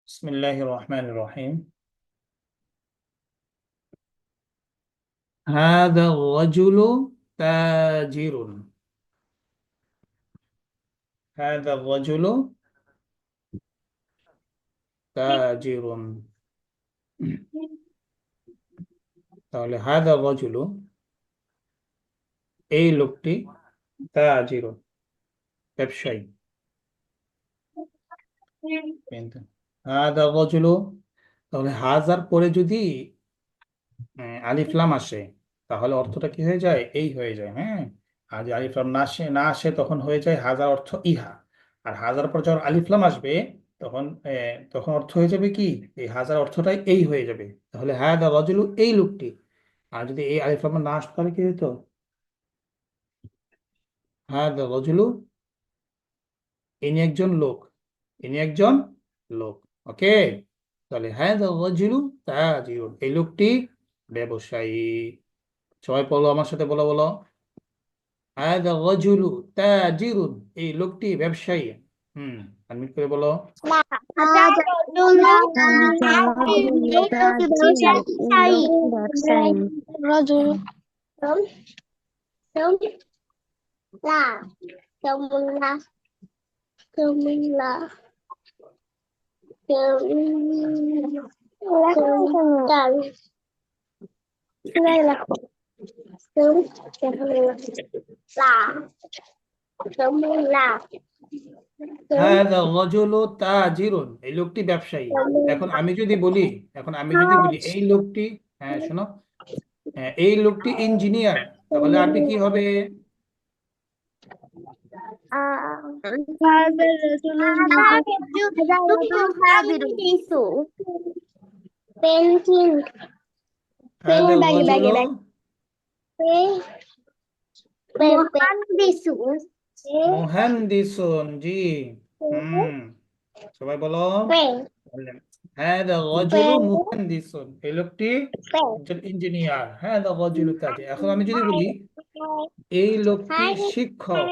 بسم الله الرحمن الرحيم. هذا الرجل تاجر. هذا الرجل تاجر. তাহলে هذا الرجل এই লোকটি তাজির ব্যবসায়ী। কিন্তু هذا الرجل তাহলে হাজার পরে যদি আলিফ লাম আসে তাহলে অর্থটা কি হয়ে যায়? এই হয়ে যায়। হ্যাঁ, আর যদি আলিফ লাম না আসে তখন হয়ে যায় হাজার অর্থ ইহা। আর হাজার পর যখন আলিফ লাম আসবে তখন তখন অর্থ হয়ে যাবে কি? এই হাজার অর্থটাই এই হয়ে যাবে। তাহলে হাদা রাজুলু এই লোকটি। আর যদি এই আলিফ লাম না আসতো তাহলে কি হতো? হাদা রাজুলু ইনি একজন লোক। ইনি একজন লোক। ওকে, তাহলে হাদা রাজুলু তাজিরুন এই লোকটি ব্যবসায়ী। সবাই বলো আমার সাথে, বলো বলো। হাদা রাজুলু তাজিরুন এই লোকটি ব্যবসায়ী। হুম, আনমিউট করে বলো। রজুল লা কেমুল্লা কেমুল্লা কেমুল্লা লেখো কেমুল্লা কেমুল্লা হাদা রাজুলু তাজিরুন এই লোকটি ব্যবসায়ী। এখন আমি যদি বলি এখন আমি যদি বলি এই লোকটি, হ্যাঁ শোনো, হ্যাঁ এই লোকটি ইঞ্জিনিয়ার, তাহলে আরবি কি হবে? পেন্টিং হাদা রাজুলু মুহান্দিসুন। জি, হুম, সবাই বলো। হাদা রাজুলু মুহান্দিসুন এই লোকটি একজন ইঞ্জিনিয়ার। হাদা রাজুলু তাজির। এখন আমি যদি বলি এই লোকটি শিক্ষক,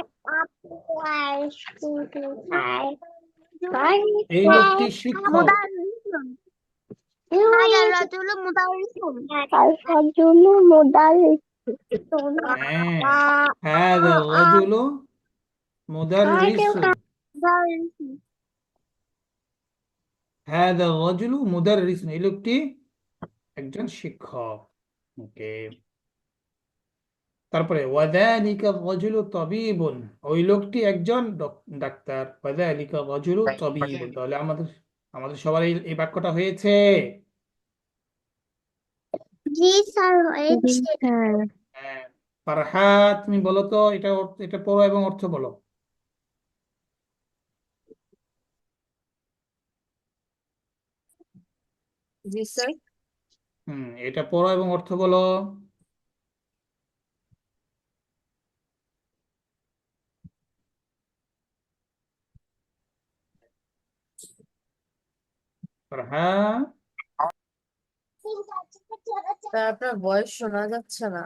এই লোকটি শিক্ষক। হ্যাঁ, হাদা রাজুলু মুদাররিসুন। হাদা রাজুলু মুদাররিসুন এই লোকটি একজন শিক্ষক। ওকে, তারপরে ওয়াযালিকা রাজুলু তাবিবুন ওই লোকটি একজন ডাক্তার। ওয়াযালিকা রাজুলু তাবিবুন। তাহলে আমাদের আমাদের সবার এই বাক্যটা হয়েছে। জি স্যার হয়েছে। হ্যাঁ, ফারহাত তুমি বলো তো এটা এটা পড়ো এবং অর্থ বলো। জি স্যার। এটা পড়ো এবং অর্থ বলো। ফারহাত, স্যার আপনার ভয়েস শোনা যাচ্ছে না।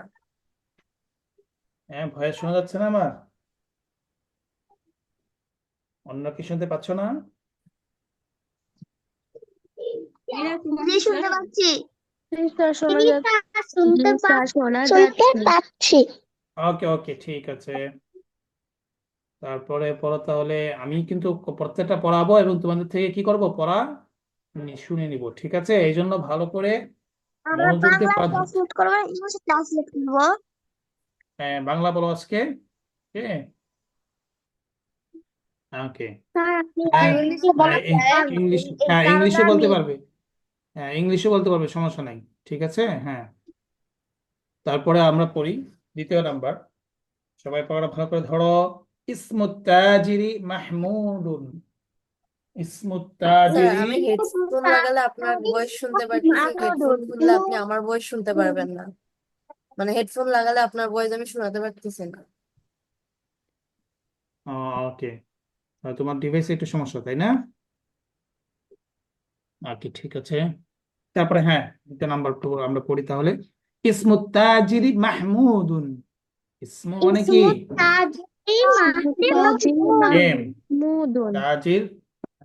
হ্যাঁ ভয়েস শোনা যাচ্ছে না আমার? অন্য কি শুনতে পাচ্ছ না? জি শুনতে পাচ্ছি। শোনা শুনতে যাচ্ছে। পাচ্ছি। ওকে ওকে, ঠিক আছে। তারপরে পড়ো তাহলে। আমি কিন্তু প্রত্যেকটা পড়াবো এবং তোমাদের থেকে কি করব? পড়া শুনে নিব, ঠিক আছে? এই জন্য ভালো করে আমরা মনোযোগ দিয়ে বাংলা ট্রান্সলেট করবো, ইংলিশে ট্রান্সলেট করবো। বাংলা বলো আজকে। ওকে, ওকে। স্যার আপনি হ্যাঁ, ইংলিশে বলা যায়, ইংলিশ, এই হ্যাঁ কারণে ইংলিশে বলতে আমি পারবে। হ্যাঁ ইংলিশে বলতে পারবে, সমস্যা নাই। ঠিক আছে, হ্যাঁ। তারপরে আমরা পড়ি দ্বিতীয় নাম্বার। সবাই পড়া ভালো করে ধরো। ইসমুত তাজিরি মাহমুদুন। ইসমুত স্যার তাজিরি। আমি হেডফোন লাগালে আপনার ভয়েস শুনতে পারতেছি, হেডফোন খুললে আপনি আমার ভয়েস শুনতে পারবেন না। মানে হেডফোন লাগালে আপনার ভয়েস আমি শোনাতে পারতেছি না। ওকে, তোমার ডিভাইসে একটু সমস্যা, তাই না? ওকে, ঠিক আছে। তারপরে হ্যাঁ, দ্বিতীয় নাম্বার আমরা পড়ি তাহলে। ইসমুত তাজিরি মাহমুদুন। ইসমু মানে কি? ইসমুত তাজিরি নেম। মাহমুদুন। তাজির,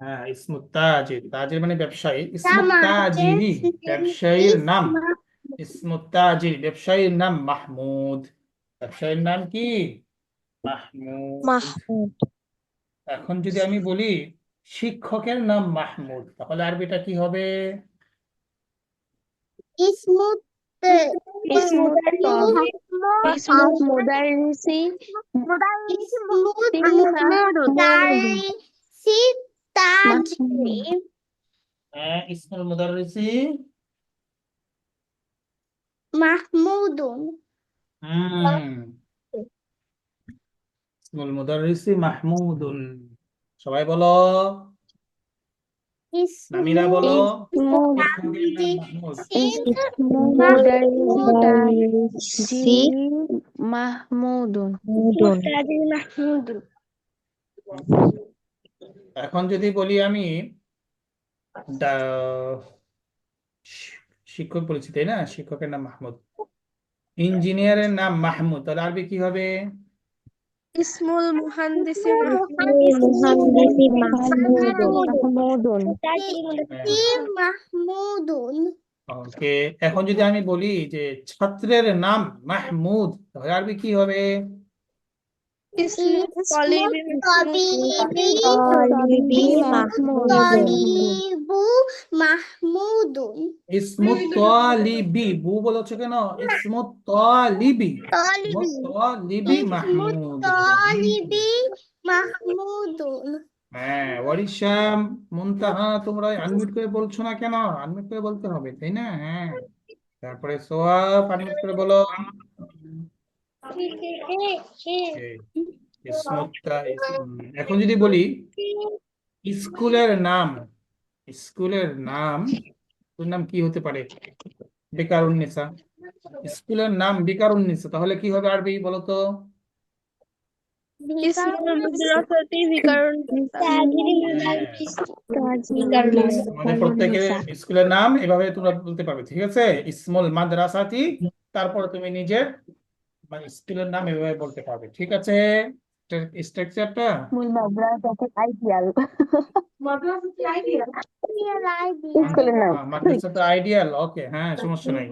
হ্যাঁ ইসমুত তাজির, তাজির মানে ব্যবসায়ী। ইসমুত জামা তাজিরি ব্যবসায়ীর নাম। ইসমা ইসমুত তাজির ব্যবসায়ীর নাম মাহমুদ। ব্যবসায়ীর নাম কি? মাহমুদ। মাহমুদ। এখন যদি আমি বলি শিক্ষকের নাম মাহমুদ, তাহলে আরবিটা কি হবে? ইসমুত ইসমুত মুদাররিসি মুদারিসি তাজরি হ্যাঁ, ইসমুল মুদাররিসি মাহমুদুন। হুম, ইসমুল মুদাররিসি মাহমুদুন। সবাই বলো, নামিরা বলো। শিক্ষকের নাম মাহমুদ। মুদাররিসি মাহমুদুন। এখন যদি বলি আমি শিক্ষক বলেছি তাই না, শিক্ষকের নাম মাহমুদ। ইঞ্জিনিয়ারের নাম মাহমুদ, তাহলে আরবি কি হবে? ইসমুল মুহান্দিসি মাহমুদুন। মাহমুদুন। ওকে, এখন যদি আমি বলি যে ছাত্রের নাম মাহমুদ, তাহলে আরবি কি হবে? ইসমুত তলিবি তলিবু মাহমুদুন। ইসমুত তালিবি, বু বলেছো কেন? ইসমুত তালিবি, ইসমুত তলিবি তালিবি ইসমুত মাহমুদ। তলিবি মাহমুদুন। হ্যাঁ, ওয়ারিশাম মুনতাহা, তোমরা আনমিউট করে বলছো না কেন? আনমিউট করে বলতে হবে, তাই না? হ্যাঁ। তারপরে সোয়াব আনমিউট করে বলো। এখন যদি বলি স্কুলের নাম, স্কুলের নাম, স্কুলের নাম কি হতে পারে? বেকারুন্নেসা। স্কুলের নাম বেকারুন্নেসা, তাহলে কি হবে আরবি বলো তো? ইসমুল মাদ্রাসাতি বিকারুন মানে প্রত্যেকের স্কুলের নাম এভাবে তোমরা বলতে পারবে, ঠিক আছে? ইসমুল মাদ্রাসাতি, তারপরে তুমি নিজের মানে স্কুলের নাম এভাবে বলতে পারবে, ঠিক আছে? স্ট্রাকচারটা মূল মাদ্রাসাতি আইডিয়াল স্কুলের নাম মাদ্রাসাতে আইডিয়াল। ওকে, হ্যাঁ সমস্যা নাই।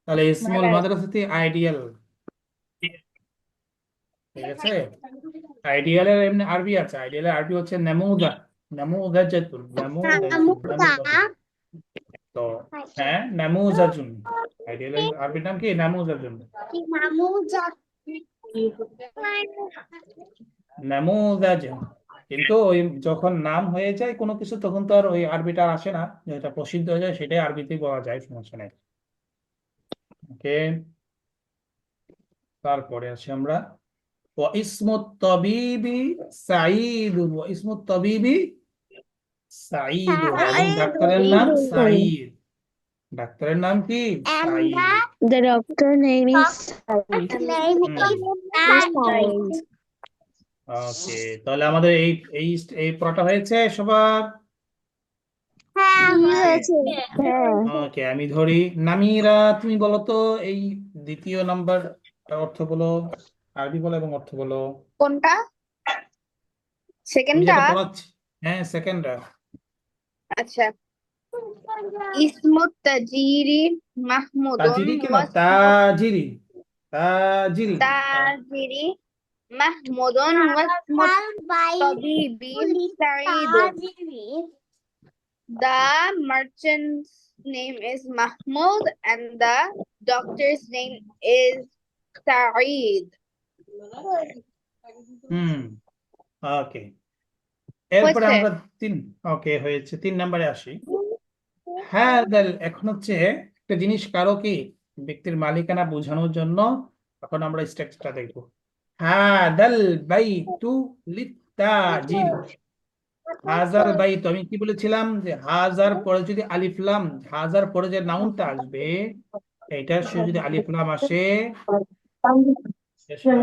তাহলে ইসমুল মাদ্রাসাতি আইডিয়াল, ঠিক আছে? আইডিয়ালের এমনি আরবি আছে, আইডিয়ালের আরবি হচ্ছে নামুদা। নামুদাজাতুন, নামুদাতুন, নামুদাতুন। তো হ্যাঁ, নামুজাজুন। আইডিয়ালের আরবি নাম কি? নামুজাজুন। নামুদাজ। কিন্তু ওই যখন নাম হয়ে যায় কোনো কিছু, তখন তো আর ওই আরবিটা আর আসে না, যেটা প্রসিদ্ধ হয়ে যায় সেটাই আরবিতেই বলা যায়, সমস্যা নেই। ওকে, তারপরে আছি আমরা। ইসমুত তাবিবি সাঈদুন, ইসমুত তাবিবি সাঈদুন, এবং ডাক্তারের নাম সাঈদ। ডাক্তারের নাম কি? Saeed. The doctor name is ওকে, তাহলে আমাদের এই এই এই পড়াটা হয়েছে সবার। ওকে, আমি ধরি। নামিরা, তুমি বলো তো এই দ্বিতীয় নাম্বার অর্থ বলো, আরবি বলো এবং অর্থ বলো। কোনটা? আমি সেকেন্ডটা? যেটা পড়াচ্ছি, হ্যাঁ সেকেন্ডটা। আচ্ছা, ইসমুত তাজিরি মাহমুদুন তাজিরি কেন? তাজিরি, তাজিরি। তাজিরি Mahmudun ওয়াসমুত তাবিবি সাঈদুন। The merchant's name is Mahmoud and the doctor's name is Saeed. হুম, ওকে। এরপরে হয়েছে? আমরা ওকে হয়েছে, 3 নম্বরে আসি। হ্যাঁ এখন হচ্ছে একটা জিনিস কারো কি ব্যক্তির মালিকানা বোঝানোর জন্য এখন আমরা স্ট্রাকচারটা দেখবো। হাদাল বাইতু লিত্তাজিরি। হাজার বাইতু, আমি কি বলেছিলাম যে হাজার পরে যদি আলিফ লাম, হাজার পরে যে নাউনটা আসবে এটা শুধু যদি আলিফ লাম আসে,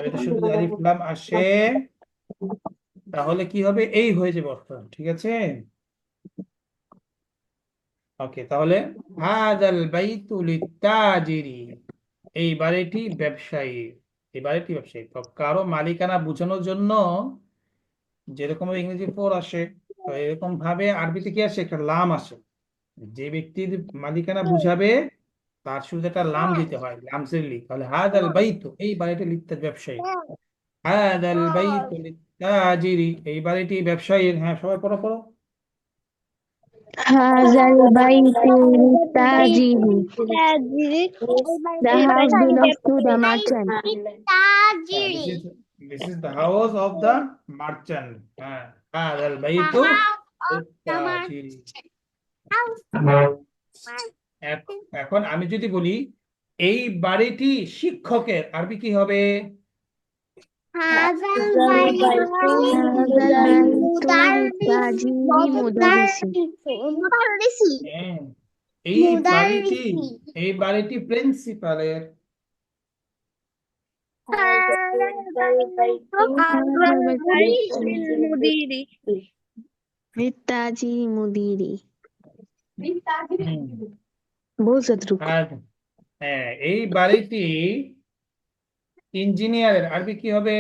এটা শুধু যদি আলিফ লাম আসে তাহলে কি হবে, এই হয়ে যাবে অর্থ, ঠিক আছে। ওকে, তাহলে হাদাল বাইতু লিত্তাজিরি, এই বাড়িটি ব্যবসায়ী, এই বাড়িটি ব্যবসায়ী। তো কারো মালিকানা বোঝানোর জন্য যেরকম ইংরেজি ফোর আসে, তো এরকম ভাবে আরবিতে কি আসে, একটা লাম আসে। যে ব্যক্তির মালিকানা বুঝাবে তার শুরুতে একটা লাম দিতে হয়, লাম সিরলি। তাহলে হাদাল বাইতু, এই বাড়িটি লিত্তাজ ব্যবসায়ী। হাদাল বাইতু লিত্তাজিরি, এই বাড়িটি ব্যবসায়ীর। হ্যাঁ, সবাই পড়ো পড়ো। هذا البيت للتاجر. The house belongs to the merchant. তাজিরি This is the house of the merchant. হ্যাঁ, হাদাল বাইতু লিত্তাজিরি। এখন আমি যদি বলি এই বাড়িটি শিক্ষকের, আরবি কি হবে? হাজাল هذا البيت للتاجر مدرس. হ্যাঁ, এই বাড়িটি, এই বাড়িটি প্রিন্সিপালের। للتاجر مديري. হুম, बहुत शत्रुक. আর হ্যাঁ, এই বাড়িটি ইঞ্জিনিয়ারের, আরবি কি হবে?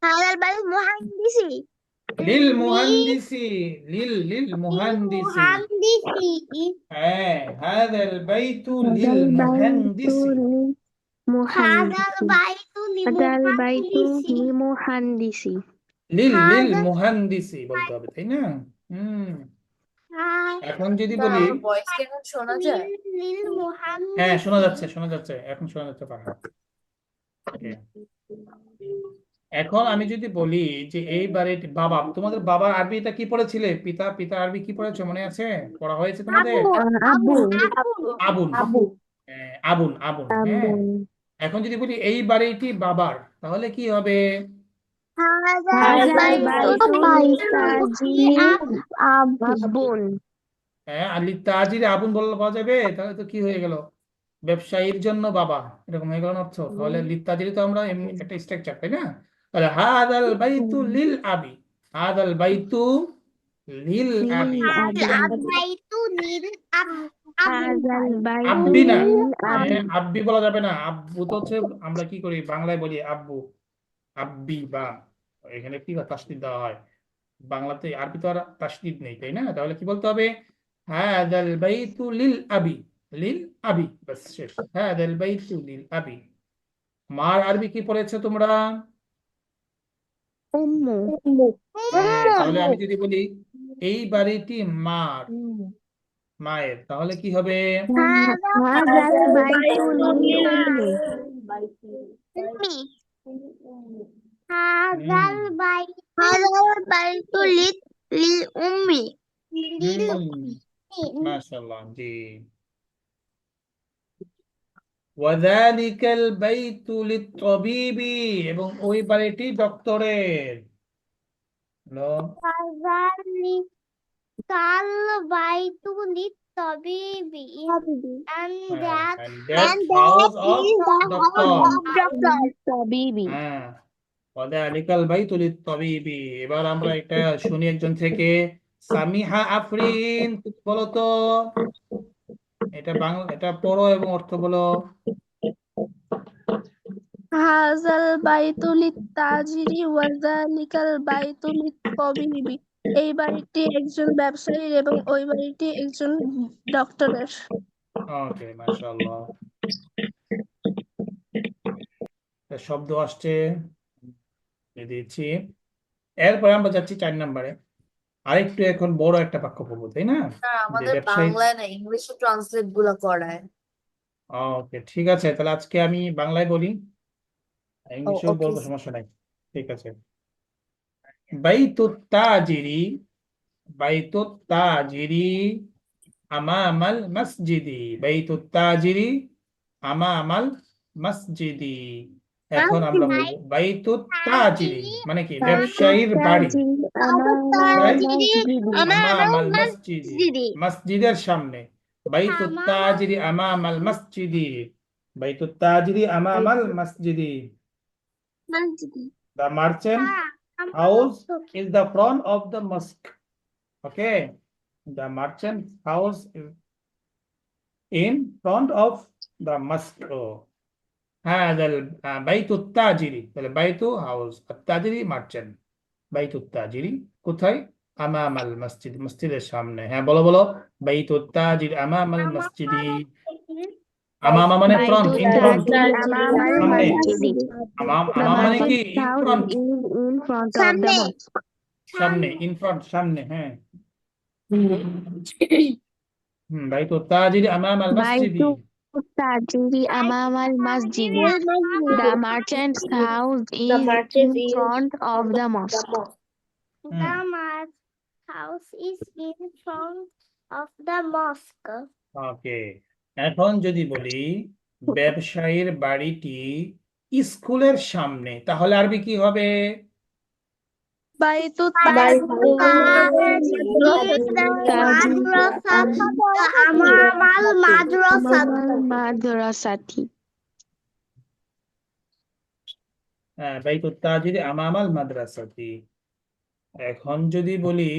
হাজাল বাই মুহান্দিসি লিল মুহান্দিসি, লিল মুহান্দিসি। মুহান্দিসি হ্যাঁ, হাদাল বাইতু هذا লিল البيت মুহান্দিসি। হাজাল للمهندس. বাইতু هذا البيت লিমুহান্দিসি للمهندس. লিল হাজাল মুহান্দিসি বলতে হবে, তাই না? হুম, এখন যদি স্যার বলি, আমার ভয়েস কি এখন শোনা যায়? লিল হ্যাঁ মুহান্দিসি শোনা যাচ্ছে, শোনা যাচ্ছে, এখন শোনা যাচ্ছে পাকা। Okay. এখন আমি যদি বলি যে এই বাড়িটি, বাবা, তোমাদের বাবার আরবিটা কি পড়েছিলে? পিতা, পিতা আরবি কি পড়েছো, মনে আছে? পড়া হয়েছে তোমাদের? أبو. আবুন। أبو. আবুন, আবুন, হ্যাঁ। أبو. এখন যদি বলি এই বাড়িটি বাবার, তাহলে কি হবে? হাজাল আবুন. হ্যাঁ, আলি তাজির আবুন বললে পাওয়া যাবে, তাহলে তো কি হয়ে গেল, ব্যবসায়ীর জন্য বাবা, এরকম হয়ে গেল না অর্থ। তাহলে লিত্তাজিরি তো আমরা এমনি একটা স্ট্রাকচার, তাই না? তাহলে হাদাল বাইতু লিল আবি, হাদাল বাইতু লিল আবি। বাইতু লিল হাযাল বাইতু আব্বি না, লিল আবি. আব্বি বলা যাবে না। আব্বু তো হচ্ছে আমরা কি করি, বাংলায় বলি আব্বু, আব্বি, বা এখানে কি তাসদিদ দেওয়া হয়, বাংলাতে। আরবি তো আর তাসদিদ নেই, তাই না? তাহলে কি বলতে হবে, হাদাল বাইতু লিল আবি, লিল আবি, বাস শেষ। হাদাল বাইতু লিল আবি। মার আরবি কি পড়েছো তোমরা? উম্মু. হ্যাঁ, তাহলে আমি যদি বলি এই বাড়িটি মার, মায়ের, তাহলে কি হবে? হাযাল বাইতু লিল উম্মি. হাজাল বাইতু লিল উম্মি লিল মাশাআল্লাহ, জি। ওয়াযালিকাল বাইতু লিত-তাবিবি, এবং ওই বাড়িটি ডক্টরের। হলো, কাল বাইতু লিত তাবিবি and that and that house of doctor. তাবিবি. হ্যাঁ, ওয়াযালিকাল বাইতু লিত-তাবিবি। এবার আমরা এটা শুনি একজন থেকে। সামিহা আফরিন, তুমি বলো তো, এটা বাংলা, এটা পড়ো এবং অর্থ বলো। হাযাল বাইতু লিত-তাজিরি ওয়া যালিকাল বাইতু লিত-তাবিবি। এই বাড়িটি একজন ব্যবসায়ীর এবং ওই বাড়িটি একজন ডক্টরের। ওকে, মাশাআল্লাহ। শব্দ আসছে, দিচ্ছি। এরপরে আমরা যাচ্ছি 4 নম্বরে। আরেকটু এখন বড় একটা বাক্য পড়বো, তাই না? স্যার যে আমাদের ব্যবসায়ী। বাংলায় না ইংলিশে ট্রান্সলেট গুলো করায়। ওকে, ঠিক আছে, তাহলে আজকে আমি বাংলায় বলি, ও ইংলিশেও ওকে। বলবো, সমস্যা নাই। ঠিক আছে। বাইতুত তাজিরি, বাইতুত তাজিরি আমামাল মসজিদি, বাইতুত তাজিরি আমামাল মসজিদি। এখন আমরা বলবো বাইতুত তাজিরি মানে কি, ব্যবসায়ীর বাড়ি, কোথায়? আমামাল মসজিদি, মসজিদের সামনে। বাইতুত তাজিরি আমামাল মসজিদি, বাইতুত তাজিরি আমামাল মসজিদি। The merchant house is the front of the mosque. Okay, the merchant house is in front of the mosque. Oh. هذا بيت التاجر. البيت house, التاجري merchant. بيت التاجر কোথায়? أمام المسجد, মসজিদের সামনে। হ্যাঁ, বলো বলো। بيت التاجر أمام المسجد. أمام মানে front, in front, সামনে। The أمام মানে কি, merchant's in house front, is in front of the mosque. সামনে, in front, সামনে। হ্যাঁ, بيت التاجر أمام المسجد. Baitu Tajiri Amam al Masjid. The merchant's house is in front of the mosque. The house is in front of the mosque. ওকে, এখন যদি বলি ব্যবসায়ীর বাড়িটি স্কুলের সামনে, তাহলে আরবি কি হবে? বাইতুত Madrasati. হ্যাঁ, বাইতুত তাজিরি আমামাল মাদ্রাসাতি। এখন যদি বলি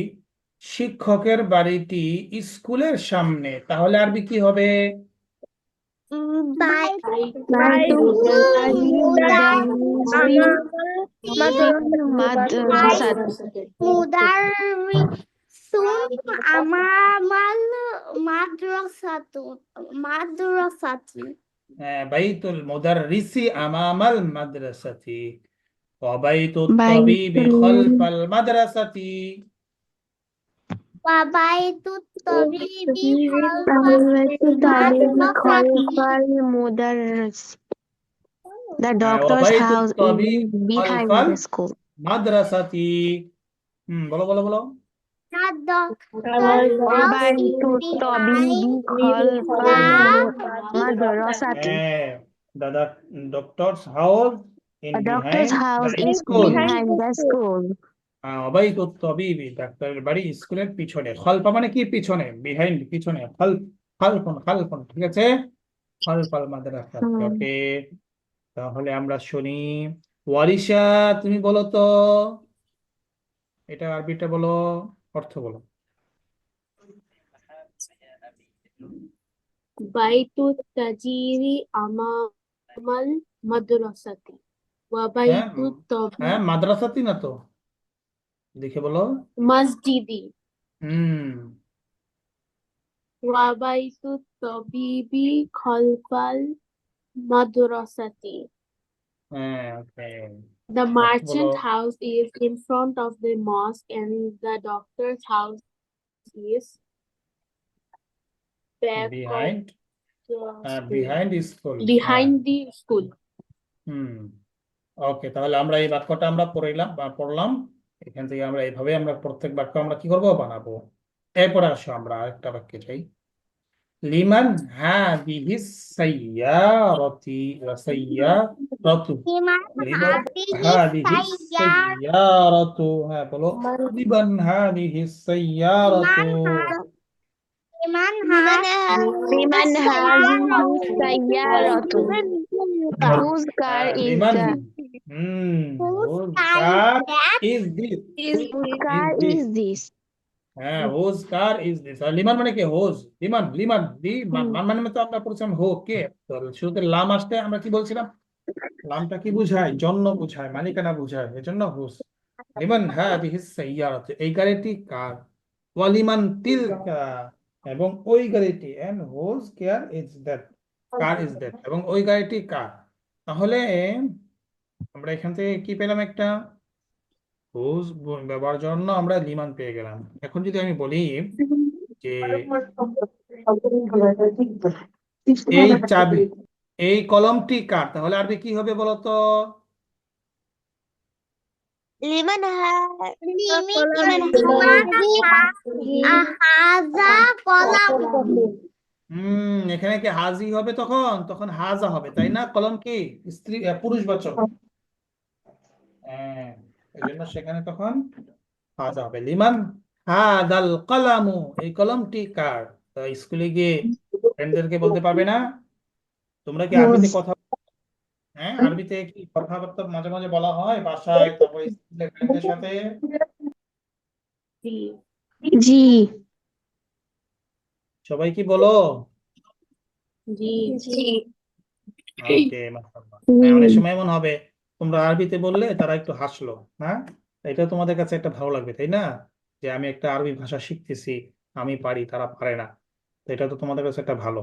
শিক্ষকের বাড়িটি স্কুলের সামনে, তাহলে আরবি কি হবে? হ্যাঁ, বাইতুল মুদাররিসি আমামাল মাদ্রাসাতি ওয়া বাইতুত তাবিবি খালফাল মাদ্রাসাতি। The হ্যাঁ, ওয়া doctor's বাইতুত house is Tabib behind খালফাল the school. মাদ্রাসাতি। বলো বলো বলো। Baitu Tabibi Khalfal Madrasati. হ্যাঁ, দাদা, doctors house in The doctor's behind house the is school. behind the school. বাইতুত তাবিবি, ডাক্তারের বাড়ি স্কুলের পিছনে। খলফা মানে কি, পিছনে, বিহাইন্ড, পিছনে। খালফুন, খালফুন, ঠিক আছে। খালফাল মাদ্রাসা। Hmm. ওকে, তাহলে আমরা শুনি। ওয়ারিশা, তুমি বলো তো, এটা আরবিটা বলো, অর্থ বলো। বাইতুত তাজিরি আমামাল মাদ্রাসাতি ওয়া হ্যাঁ, বাইতুত তাবিব হ্যাঁ, মাদ্রাসাতি না তো, দেখে বলো। মসজিদি হুম ওয়া বাইতুত তাবিবি খালফাল মাদ্রাসাতি. হ্যাঁ, ওকে, The অর্থ বলো। merchant house is in front of the mosque and the doctor's house is back of behind, the school. Behind school. Behind the school. হুম ওকে, তাহলে আমরা এই বাক্যটা আমরা পড়লাম। এখান থেকে আমরা এইভাবে আমরা প্রত্যেক বাক্য আমরা কি করবো, বানাবো। এরপরে আসো আমরা আরেকটা বাক্যে যাই। লিমান হাদিহি সাইয়ারাতি ওয়া সাইয়ারাতু। লিমান হাদিহি সাইয়ারাতু, হ্যাঁ বলো। লিমান হাদিহি সাইয়ারাতু। Liman hadhihi sayyaratu. Whose car is Liman, the whose car is this? whose car is this? হ্যাঁ, হোজ কার ইজ দিস। আর লিমান মানে কি, হোজ। লিমান, লিমান মান মানে তো আমরা পড়ছিলাম হো কে। তো শুরুতে লাম আসতে আমরা কি বলছিলাম, লামটা কি বুঝায়, জন্য বুঝায়, মালিকানা বুঝায়, এজন্য হোজ। লিমান হাদিহি সাইয়ারাত, এই গাড়িটি কার। ওয়ালিমান তিলকা, এবং ওই গাড়িটি, and whose car is that, car is that, এবং ওই গাড়িটি কার। তাহলে আমরা এখান থেকে কি পেলাম, একটা হুজ ব্যবহার জন্য আমরা লিমান পেয়ে গেলাম। এখন যদি আমি বলি যে এই চাবি, এই কলমটি কার, তাহলে আরবি কি হবে বলো তো? লিমান এখানে কি হাজি হবে? তখন তখন হাজা হবে, তাই না? কলম কি স্ত্রী পুরুষবাচক। হ্যাঁ, এই জন্য সেখানে তখন হাজা হবে। লিমান হাদাল কলামু, এই কলমটি কার? তো স্কুলে গিয়ে ফ্রেন্ডদেরকে বলতে পারবে না? তোমরা কি আরবিতে কথা, হ্যাঁ আরবিতে কি কথাবার্তা মাঝে মাঝে বলা হয় বাসায়, তারপরে স্কুলে ফ্রেন্ডদের সাথে? জি। সবাই কি বলো? জি ওকে, মাশাআল্লাহ। হ্যাঁ, অনেক সময় এমন হবে তোমরা আরবিতে বললে তারা একটু হাসলো, হ্যাঁ, এটা তোমাদের কাছে একটা ভালো লাগবে, তাই না? যে আমি একটা আরবি ভাষা শিখতেছি, আমি পারি, তারা পারে না। তো এটা তো তোমাদের কাছে একটা ভালো।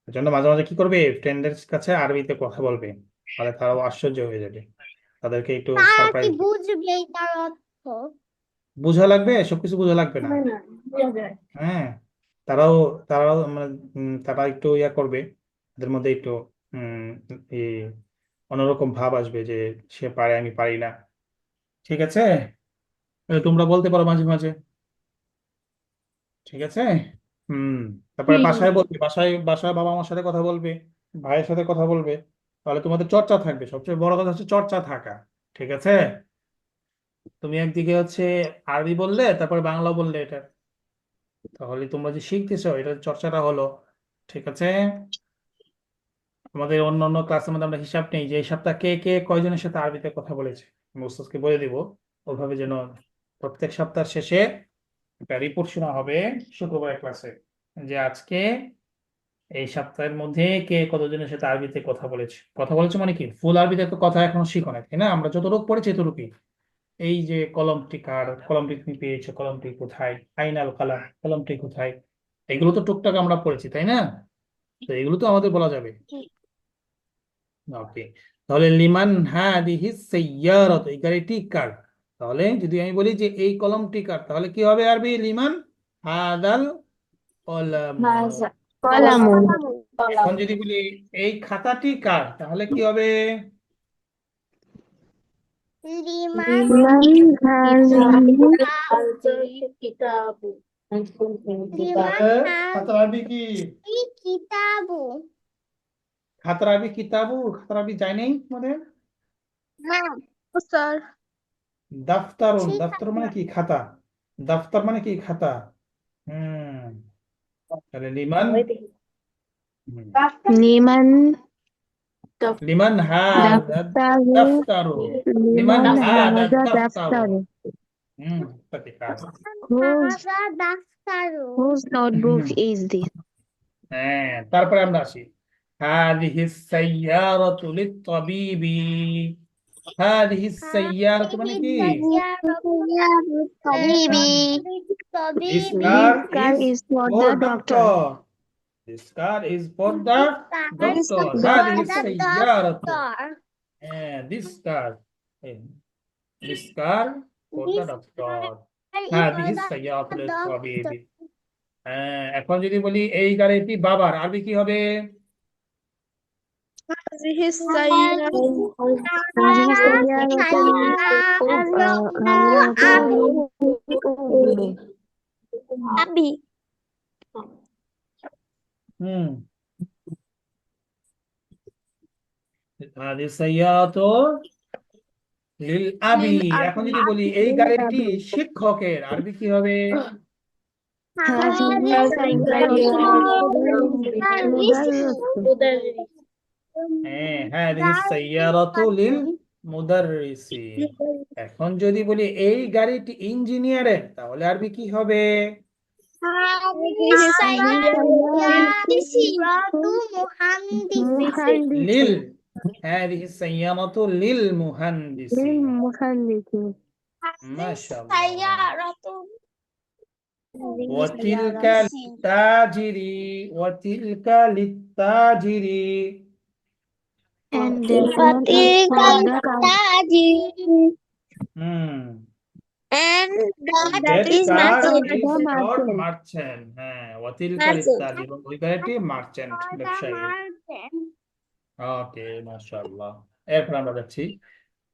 এর জন্য মাঝে মাঝে কি করবে, ফ্রেন্ডদের কাছে আরবিতে কথা বলবে, তাহলে তারাও আশ্চর্য হয়ে যাবে, তাদেরকে একটু তারা কি সারপ্রাইজ। বুঝবে তার অর্থ? বোঝা লাগবে, সবকিছু বোঝা লাগবে না। হ্যাঁ, তারাও তারাও মানে তারা একটু ইয়া করবে, তাদের মধ্যে একটু উম এই অন্যরকম ভাব আসবে যে সে পারে, আমি পারি না। ঠিক আছে, তোমরা বলতে পারো মাঝে মাঝে। ঠিক আছে। হুম। তারপরে বাসায় বলবে, বাসায় বাসায় বাবা মার সাথে কথা বলবে, ভাইয়ের সাথে কথা বলবে, তাহলে তোমাদের চর্চা থাকবে। সবচেয়ে বড় কথা হচ্ছে চর্চা থাকা। ঠিক আছে, তুমি একদিকে হচ্ছে আরবি বললে, তারপরে বাংলা বললে, এটা তাহলে তোমরা যে শিখতেছো এটা চর্চাটা হলো। ঠিক আছে। আমাদের অন্য অন্য ক্লাসের মধ্যে আমরা হিসাব নেই যে এই সপ্তাহ কে কে কয়জনের সাথে আরবিতে কথা বলেছে, আমি উস্তাদকে বলে দিব। ওইভাবে যেন প্রত্যেক সপ্তাহ শেষে একটা রিপোর্ট শোনা হবে শুক্রবার ক্লাসে, যে আজকে এই সপ্তাহের মধ্যে কে কতজনের সাথে আরবিতে কথা বলেছে। কথা বলেছে মানে কি, ফুল আরবিতে তো কথা এখনো শিখো না, তাই না? আমরা যতটুকু পড়েছি ততটুকুই। এই যে কলমটি কার, কলমটি তুমি পেয়েছো, কলমটি কোথায়, আইনাল কালাম, কলমটি কোথায়, এগুলো তো টুকটাক আমরা পড়েছি, তাই না? তো এগুলো তো আমাদের বলা যাবে। ওকে, তাহলে লিমান হাদিহি সাইয়ারাত, এই গাড়িটি কার। তাহলে যদি আমি বলি যে এই কলমটি কার, তাহলে কি হবে আরবি? লিমান হাদাল কলামু। কলামু। এখন যদি বলি এই খাতাটি কার, তাহলে কি হবে? লিমান কিতাবু লিমান খাতার আরবি কি? কিতাবু। খাতার আরবি কিতাবু। খাতার আরবি যায় নাই তোমাদের? হ্যাঁ, স্যার। দাফতারুন, ঠিক দাফতার আছে। মানে কি? খাতা। দাফতার মানে কি? খাতা। হুম। তাহলে লিমান, হুম, লিমান লিমান হাদা দাফতারু দাফতারু, লিমান লিমান হাদা হাযা দাফতারু। দাফতারু সঠিক কাজ। whose হাদা দাফতারু। whose notebook hmm. is this? হ্যাঁ, তারপরে আমরা আসি হাদিহি সাইয়ারাতু লিত-তাবিবি। হাদিহি সাইয়ারাতু মানে কি? This car This car is is for for the doctor. doctor. This car is for the doctor. هذه السيارة. This car. Eh, This car for the doctor. هذه السيارة للطبيب. এখন যদি বলি এই গাড়িটি বাবার, আরবি কি হবে? هذه السيارة هذه سيارة أبي. হুম। هذه السيارة লিল আবি। এখন যদি বলি এই গাড়িটি শিক্ষকের, আরবি কি হবে? هذه سيارة مدرس. হ্যাঁ, هذه السيارة للمدرس। এখন যদি বলি এই গাড়িটি ইঞ্জিনিয়ারের, তাহলে আরবি কি হবে? লিল, هذه السيارة للمهندس। للمهندس. ما شاء الله. وتلك للتاجر، وتلك للتاجر. And that one is for the hmm And that That That is is car called merchant. is the called merchant. merchant. হ্যাঁ ওয়াতিলকার Merchant. ইত্যাদি এবং ওই গাড়িটি মার্চেন্ট For the ব্যবসায়ী। merchant. ওকে মাশাআল্লাহ। এরপর আমরা যাচ্ছি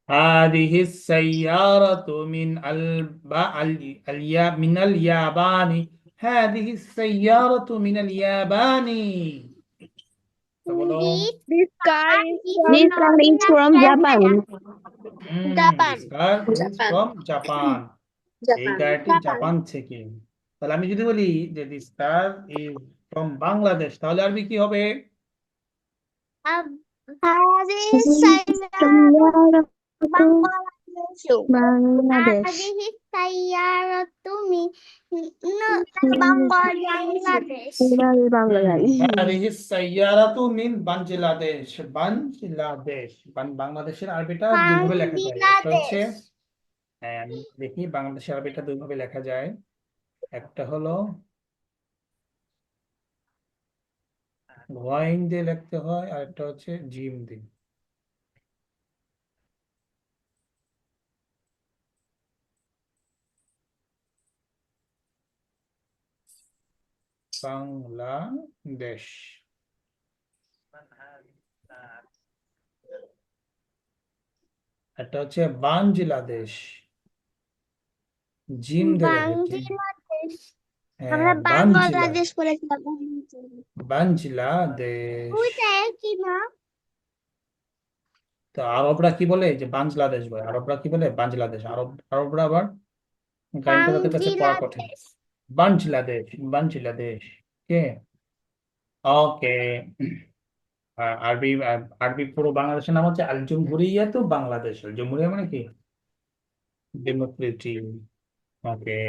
هذه السيارة من من اليابان هذه السيارة من اليابان তো বলো This This car car is is This car is from Japan. Japan. this car is Japan from Japan এই জাপান গাড়িটি জাপান থেকে তাহলে আমি যদি বলি যে this car is from Bangladesh তাহলে আরবি কি হবে هذه السيارة Sayyaratu بنغلاديش. Bangladesh. هذه السيارة من بنغلاديش. Bangladesh. هذه السيارة من Bangladesh Bangladesh বাংলাদেশের আরবিটা দুইভাবে লেখা যায় একটা হচ্ছে বাংলাদেশ। আমি দেখি বাংলাদেশের আরবিটা দুইভাবে লেখা যায় একটা হলো ওয়াইন দিয়ে লিখতে হয় আর একটা হচ্ছে জিম দিয়ে বাংলাদেশ একটা হচ্ছে বাংলাদেশ জিম দিয়ে লেখে জিম বাংলাদেশ। হ্যাঁ আমরা বাংলা বাংলাদেশ বলেছিলাম। বাংলাদেশ ওইটা কি না? তো আরবরা কি বলে যে বাংলাদেশ বলে আরবরা কি বলে বাংলাদেশ আরবরা আবার গাইনটা তাদের কাছে পড়া কঠিন বাংলাদেশ। বাংলাদেশ কে ওকে আরবি আরবি পুরো বাংলাদেশের নাম হচ্ছে আল জমহুরিয়া তো বাংলাদেশ আল জমহুরিয়া মানে কি ডেমোক্রেসি ওকে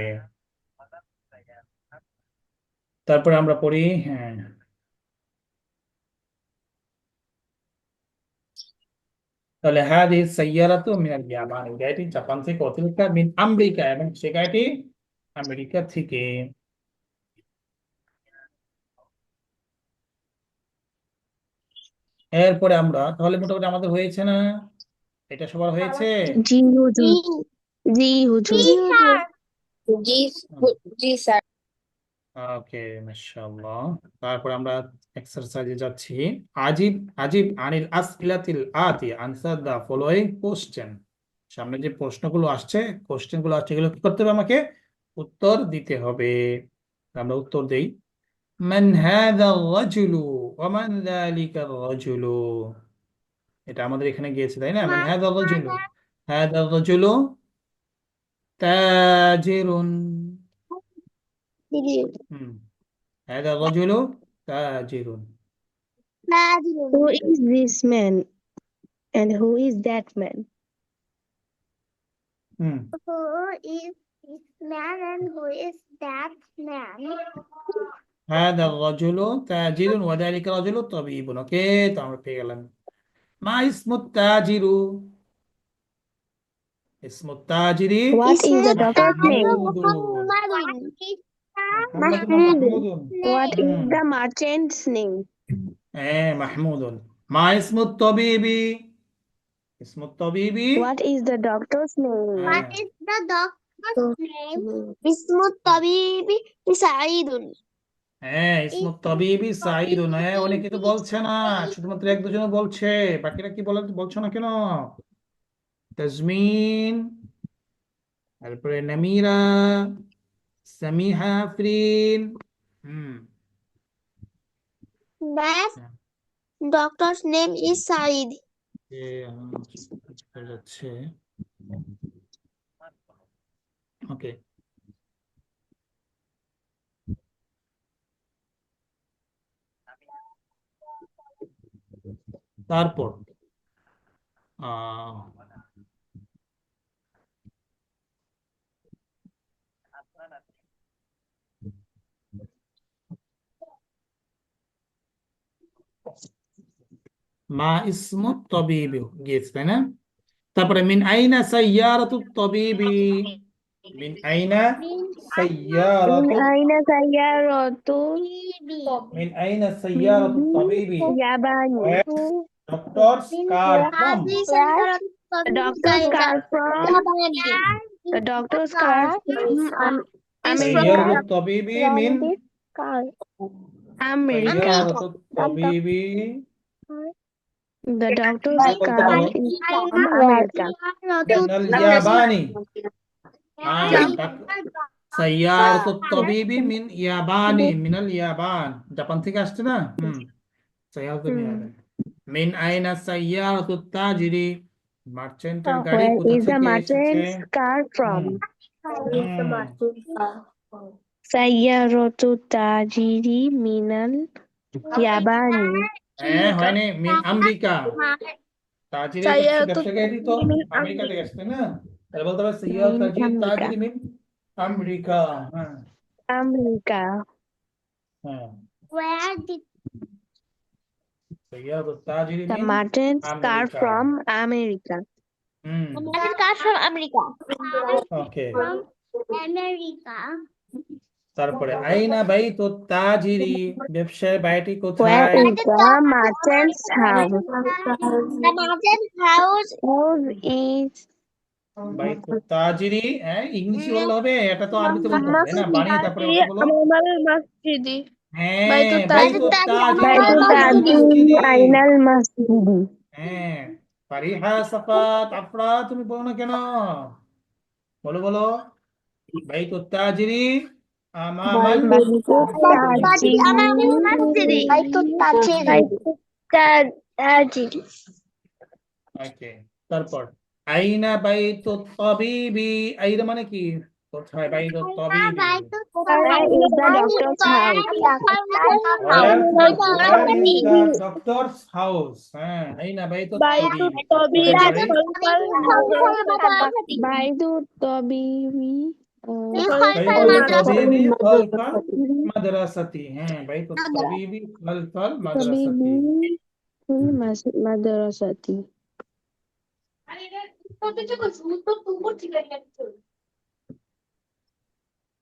তারপরে আমরা পড়ি হ্যাঁ তাহলে হাদিহি সাইয়ারাতু মিনাল ইয়ামান গাড়িটি জাপান থেকে অতিরিক্ত মিন আমেরিকা এবং সে গাড়িটি আমেরিকা থেকে এরপরে আমরা তাহলে মোটামুটি আমাদের হয়েছে না এটা সবার হয়েছে জি হুজুর জি হুজুর জি জি স্যার ওকে মাশাআল্লাহ তারপর আমরা এক্সারসাইজে যাচ্ছি আজিব আজিব আনিল আসইলাতিল আতি আনসার দা ফলোইং কোশ্চেন সামনে যে প্রশ্নগুলো আসছে কোশ্চেনগুলো আসছে এগুলো কি করতে হবে আমাকে উত্তর দিতে হবে আমরা উত্তর দেই মান হাযা আর-রাজুলু ওয়া মান যালিকা আর-রাজুলু এটা আমাদের এখানে গিয়েছে তাই না মান হাযা আর-রাজুলু হাযা আর-রাজুলু তাজিরুন هذا الرجل تاجر Who is this man and who is that man? Who is this man and who is that man? هذا الرجل تاجر وذلك الرجل طبيب اوكي تعرف পেয়ে ما اسم التاجر اسم التاجر What is the doctor's name? محمود What is the merchant's name? محمود ما اسم الطبيب اسم الطبيب What is the doctor's name? What is the doctor's name? اسم الطبيب سعيد. اسم الطبيب سعيد অনেকে তো বলছে না শুধুমাত্র এক দুজন বলছে বাকিরা কি বলছো না কেন তাজমিন তারপরে Namira Samiha Afrin That doctor's name is Said. যাচ্ছে ওকে তারপর মা ইসমু তবিবি গিয়েছে তাই না তারপরে মিন আইনা সাইয়ারাতু তবিবি মিন আইনা সাইয়ারাতু من أين سيارة মিন আইনা সাইয়ারাতু তবিবি ياباني? Doctor's car from Doctor's car from The doctor's car from سيارة America. الطبيب من America. سيارة الطبيب The doctor's আরে বলতে car বলো is from America. من اليابان سيارة الطبيب من ياباني من اليابان জাপান থেকে আসছে না سيارة اليابان من أين سيارة التاجر মার্চেন্টের গাড়ি Where কোথা is the থেকে এসেছে merchant's car from? হুম, سيارة التاجر من اليابان. হ্যাঁ হয়নি মিন আমেরিকা তাজিরের سيارة ব্যবসা গাড়ি তো من আমেরিকা থেকে আসছে না তাহলে বলতে হবে من سيارة أمريكا. তাজির মিন আমেরিকা হ্যাঁ America. হ্যাঁ Where did سيارة التاجر The من merchant's car America from America. Hmm car from America? Okay From America. তারপরে আইনা বাইতু তাজিরি ব্যবসায় বাড়িটি Where কোথায় is the merchant's house? The merchant house House is বাইতু তাজিরি ইংলিশে বললে হবে এটা তো আরবিতে বলতে হবে না বানিয়ে তারপরে অর্থ বলো أمام المسجد হ্যাঁ بيت বাইতু التاجر তাজিরি Baitul Ainal Tajiri মসজিদি Ainal Masjidi. হ্যাঁ ফারিহা সাফাত আফরা তুমি বলো না কেন বলো বলো বাইতু তাজিরি আমামাল Baitul Tajiri. Tajiri. ওকে তারপর আইনা বাইতু তাবিবি আইনা মানে কি কোথায় বাইতু তাবিবি Where is the doctor's house? Where is the doctor's house? হ্যাঁ আইনা বাইতু بيت তাবিবি الطبيب কোথায় বাড়ি Baitul Tabibi. বাইতু তাবিবি খালফাল মাদ্রাসাতি হ্যাঁ বাইতু তাবিবি খালফাল মাদ্রাসাতি Tabibi Madrasati.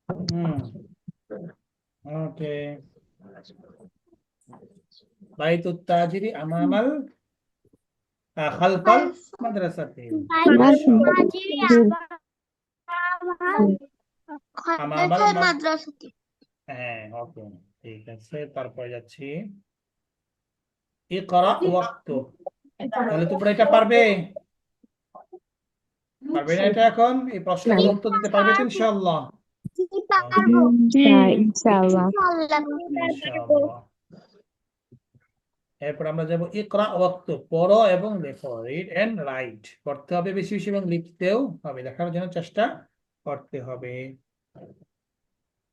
হুম ওকে বাইতু তাজিরি আমামাল খালফাল মাদ্রাসাতি আমামাল মাদ্রাসাতে হ্যাঁ ওকে ঠিক আছে তারপরে যাচ্ছি ইকরা ওয়াক্তু তাহলে তোমরা এটা পারবে পারবে না এটা এখন এই প্রশ্নগুলো উত্তর দিতে পারবে তো ইনশাআল্লাহ Inshallah. ইনশাআল্লাহ এরপর আমরা যাব ইকরা ওয়াক্তু পড়ো এবং লেখো রিড এন্ড রাইট পড়তে হবে বেশি বেশি এবং লিখতেও হবে লেখার জন্য চেষ্টা করতে হবে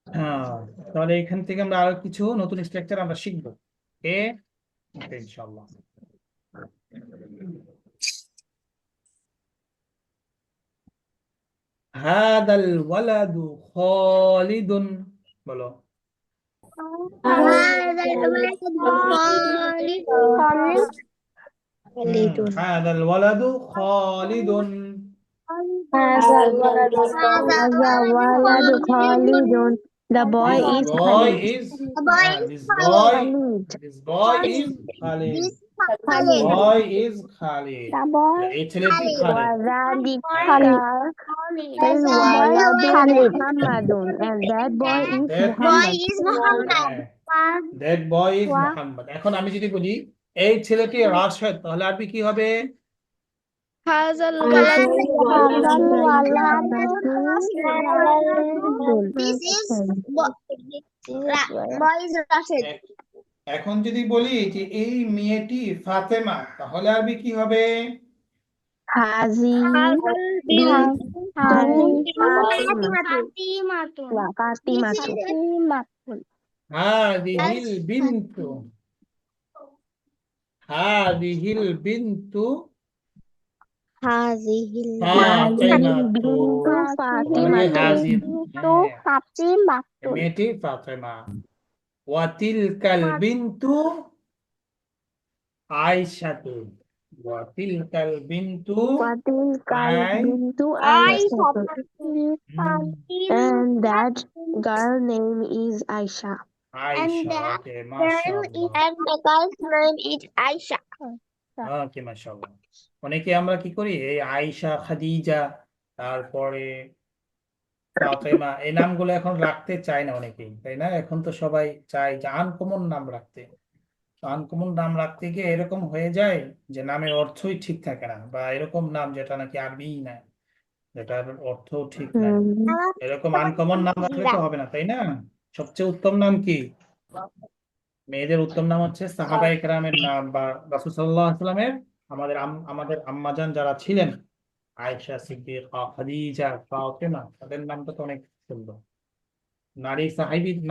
হ্যাঁ তাহলে এখান থেকে আমরা আরো কিছু নতুন স্ট্রাকচার আমরা শিখবো ওকে ইনশাআল্লাহ হাদাল ওয়ালাদু খালিদুন বলো হাদাল ওয়ালাদু খালিদুন هذا ولد خالد. The boy is This boy Khalid. is this boy is Khalid. Boy is Khalid. এই ছেলেটি Khalid. وذلك ولد محمد. And that boy is Muhammad. That boy is Muhammad. এখন আমি যদি বলি এই ছেলেটি রাশেদ তাহলে আরবি কি হবে هذا الولد This is boy is Rashid. এখন যদি বলি যে এই মেয়েটি ফাতেমা তাহলে আরবি কি হবে هذه فاطمة. হাদিহিল বিনতু হাদিহিল বিনতু ফাতেমাতু তাহলে হাজির মেয়েটি Fatema ওয়াতিলকাল বিনতু আয়েশাতু ওয়াতিলকাল বিনতু And that girl name is Aisha. Ayesha ওকে মাশাআল্লাহ And the girl's name is Aisha. ওকে মাশাআল্লাহ অনেকে আমরা কি করি এই আয়েশা খাদিজা তারপরে ফাতেমা, এই নামগুলো এখন রাখতে চায় না অনেকেই, তাই না? এখন তো সবাই চায় যে আনকমন নাম রাখতে। আনকমন নাম রাখতে গিয়ে এরকম হয়ে যায় যে নামের অর্থই ঠিক থাকে না, বা এরকম নাম যেটা নাকি আরবিই না, যেটার অর্থ ঠিক নাই, এরকম আনকমন নাম রাখলে তো হবে না, তাই না? সবচেয়ে উত্তম নাম কি? মেয়েদের উত্তম নাম হচ্ছে সাহাবায়ে কেরামের নাম, বা রাসূল সাল্লাল্লাহু আলাইহি ওয়াসাল্লামের, আমাদের আম্মাজান যারা ছিলেন, আয়েশা সিদ্দিকা, খাদিজা, ফাতেমা, তাদের নামটা তো অনেক সুন্দর।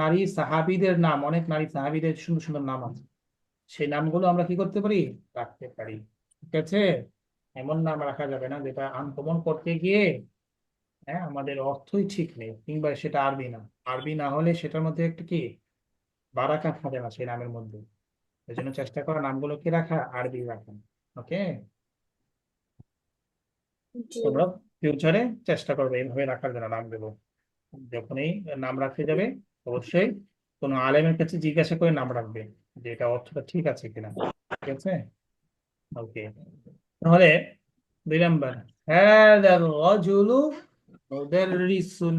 নারী সাহাবীদের নাম, অনেক নারী সাহাবীদের সুন্দর সুন্দর নাম আছে, সেই নামগুলো আমরা কি করতে পারি? রাখতে পারি। ঠিক আছে? এমন নাম রাখা যাবে না যেটা আনকমন করতে গিয়ে, হ্যাঁ, আমাদের অর্থই ঠিক নেই, কিংবা সেটা আরবি না। আরবি না হলে সেটার মধ্যে একটা কি বারাকা থাকে না সেই নামের মধ্যে। এই জন্য চেষ্টা করো নামগুলো কি রাখা, আরবি রাখা। ওকে, তোমরা ফিউচারে চেষ্টা করবে এইভাবে রাখার জন্য নামগুলো। যখনই নাম রাখতে যাবে, অবশ্যই কোনো আলেমের কাছে জিজ্ঞাসা করে নাম রাখবে যে এটা অর্থটা ঠিক আছে কিনা। ঠিক আছে? ওকে, তাহলে 2 নম্বর, হাদার রাজুলু মুদাররিসুন।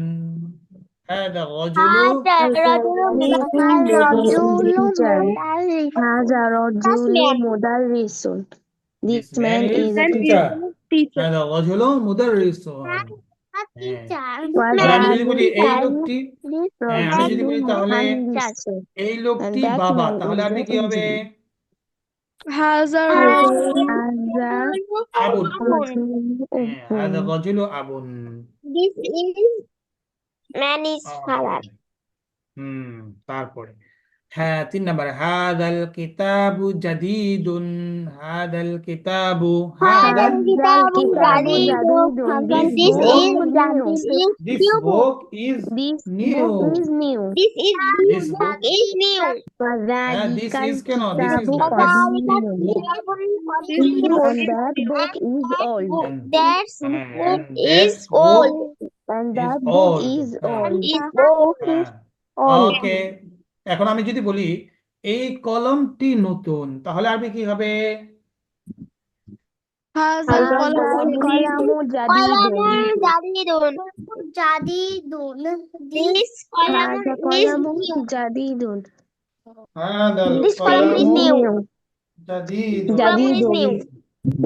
হাদার রাজুলু هذا الرجل teacher. مدرس. هذا That's رجل man. مدرس. This This man man is is a And teacher. teacher. হাদার রাজুলু মুদাররিসুন। A হ্যাঁ, teacher. was তাহলে আমি Man যদি is বলি এই teacher. লোকটি, This হ্যাঁ, আমি man যদি رجل বলি is তাহলে teacher. مهندس, এই and লোকটি that বাবা, man তাহলে is আপনি the কি হবে? engineer. هذا هذا هذا আবুন। رجل হ্যাঁ, হাদার أب. রাজুলু আবুন। This is man is father. ওকে, হুম, তারপরে হ্যাঁ 3 নম্বর, হাদাল কিতাবু জাদিদুন। হাদাল কিতাবু, هذا হাদাল هذا الكتاب الكتاب جديد. جديد. This This This book, is book is new. جديد. this New book. book is This new. book is new. This is This book, is new. হ্যাঁ, this وذلك is কেন? This is الكتاب না, this وذلك book, الكتاب قديم. And that book is old. and that book and is that old. book And is that book old. is হ্যাঁ, old. Is old. হ্যাঁ, Old. ওকে। এখন আমি যদি বলি এই কলমটি নতুন, তাহলে আরবি কি হবে? هذا هذا القلم جديد. القلم قلم جديد. جديد. This قلم هذا is قلم new. جديد. হাদাল This column is কলামু new. New. জাদিদুন। Column is new. جديد.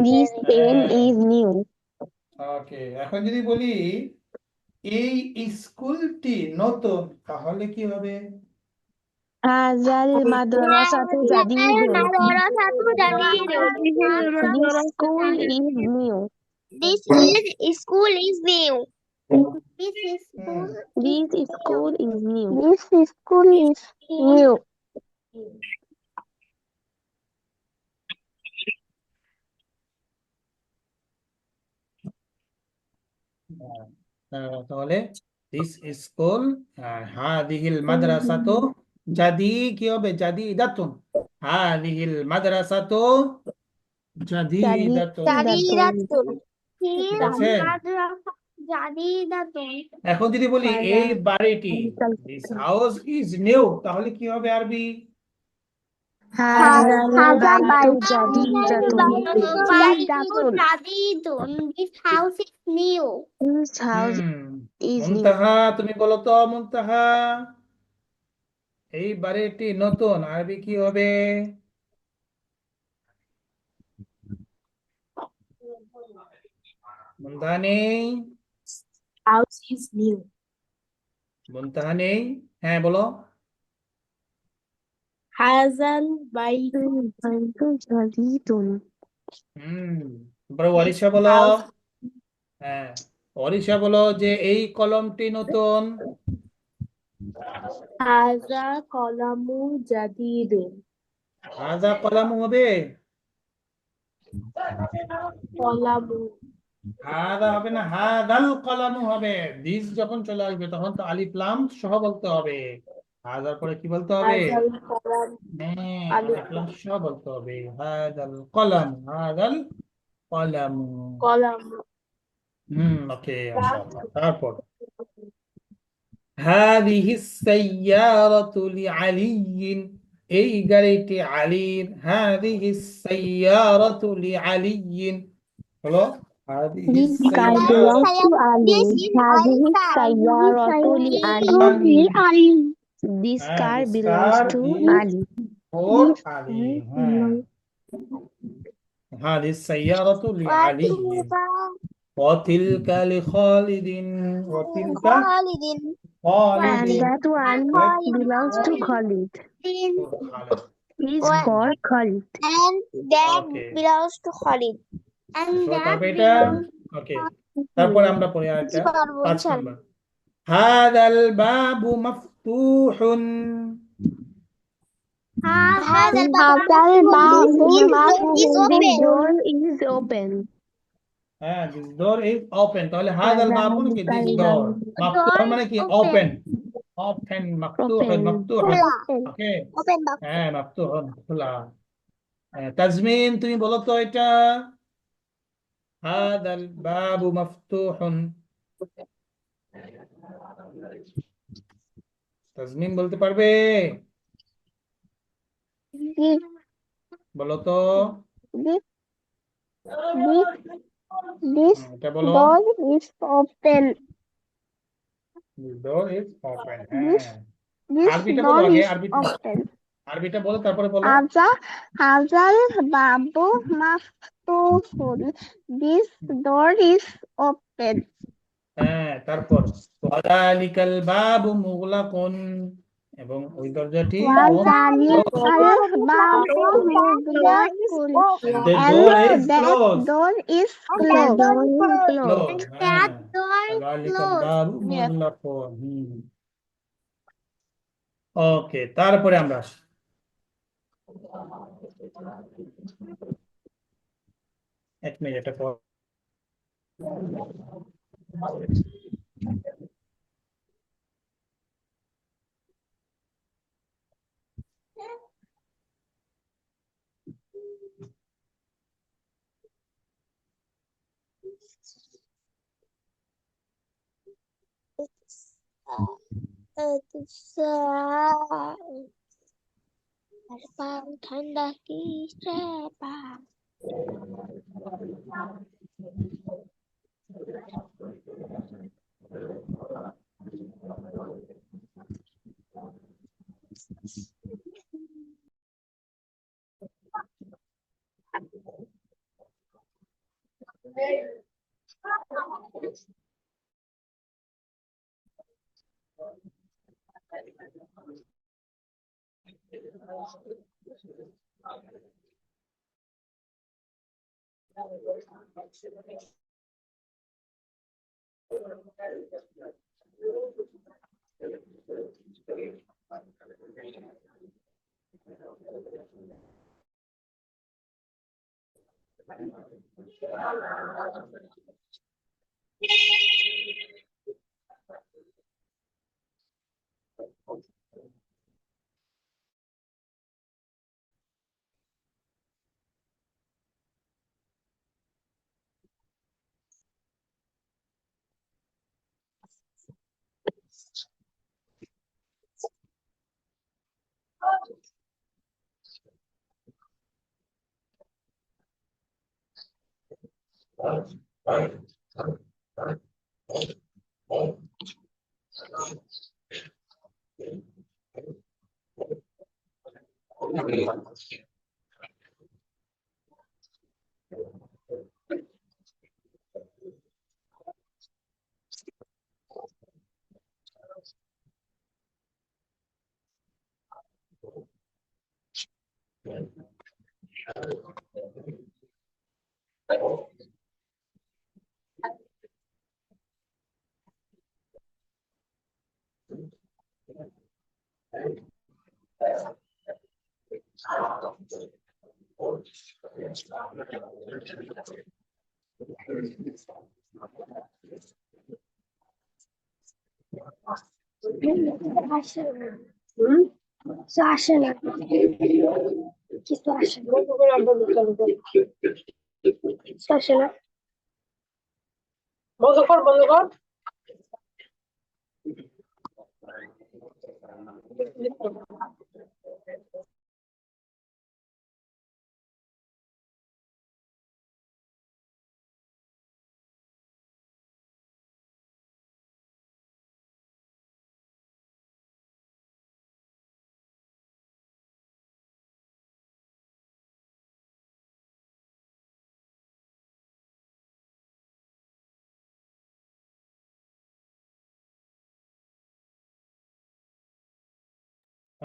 This pen হ্যাঁ, is new. ওকে। এখন যদি বলি এই স্কুলটি নতুন, তাহলে কি হবে? هذا المدرسة جديد. المدرسة جديد. This school is new. This school is new. This hmm, This school is new. This school is new. তাহলে দিস স্কুল, হাদিহিল মাদ্রাসাতু জাদি, কি হবে? জাদিদাতুন। হাদিহিল মাদ্রাসাতু জাদিদাতুন। جديدة. ঠিক আছে? جديدة. এখন যদি বলি এই বাড়িটি, দিস হাউস ইজ নিউ, তাহলে কি হবে আরবি? هذا هذا البيت بيت جديد. جديد. This house is new. This house hmm, is new. মুনতাহা, তুমি বলো তো মুনতাহা, এই বাড়িটি নতুন, আরবি কি হবে? মুনতাহা নেই? House is new. মুনতাহা নেই? হ্যাঁ বলো। هذا البيت البيت جديد. হুম, তারপরে ওয়ারিশা বলো। house হ্যাঁ, ওয়ারিশা বলো যে এই কলমটি নতুন। هذا قلم جديد. হাজা কলম হবে? قلم হাদা হবে না, হাদাল কলম হবে। দিস যখন চলে আসবে তখন তো আলিফ লাম সহ বলতে হবে। হাজার পরে কি বলতে হবে? هذا القلم হ্যাঁ, আলিফ আলিফ লাম সহ বলতে হবে। হাদাল কলম, হাদাল কলম। قلم ওকে, মাশাআল্লাহ। তারপর হাদিহি সাইয়ারাতু লিআলিয়্যিন, এই গাড়িটি আলীর। হাদিহি সাইয়ারাতু লিআলিয়্যিন হলো هذه This car belongs to Ali. هذه السيارة لعلي. This car this belongs car to is Ali. for Ali. هذه السيارة لعلي وتلك لخالد وتلك خالد خالد. And that one belongs to Khalid. خالد. Is for Khalid. and that Okay. belongs to Khalid and তারপরে এটা ওকে, তারপরে আমরা পড়ি আরেকটা 5 ইনশাআল্লাহ number. হাদাল Babu মাফতুহুন। هذا الباب This door is open. হ্যাঁ, this door is open, তাহলে হাদাল বাবু নাকি this ذلك door? الباب মাফতুহুন মানে কি? open, open, মাফতুহুন, open. মাফতুহুন। ওকে, open box হ্যাঁ, মাফতুহুন খোলা। তাজমিন তুমি বলো তো এটা। হাদাল বাবু মাফতুহুন, তাজমিন বলতে পারবে? বলো তো। this এটা বলো। door is open This door is open. this হ্যাঁ, this আরবিটা বলো door আগে, is আরবিটা open আরবিটা বলো তারপরে বলো। Hazal babu maftuhun this door is open হ্যাঁ, তারপর ওয়াদালিকাল বাবু মুগলাকুন, এবং ওই দরজাটি Wazalikal babu mughlaqun The and door is that closed. door is The door is closed closed. হ্যাঁ, ওয়াদালিকাল বাবু মুগলাকুন। ওকে, তারপরে আমরা আসি। এক মিনিট, এটা পর ঠান্ডা কি আসে না কিছু আসে না আসে না বন্ধ কর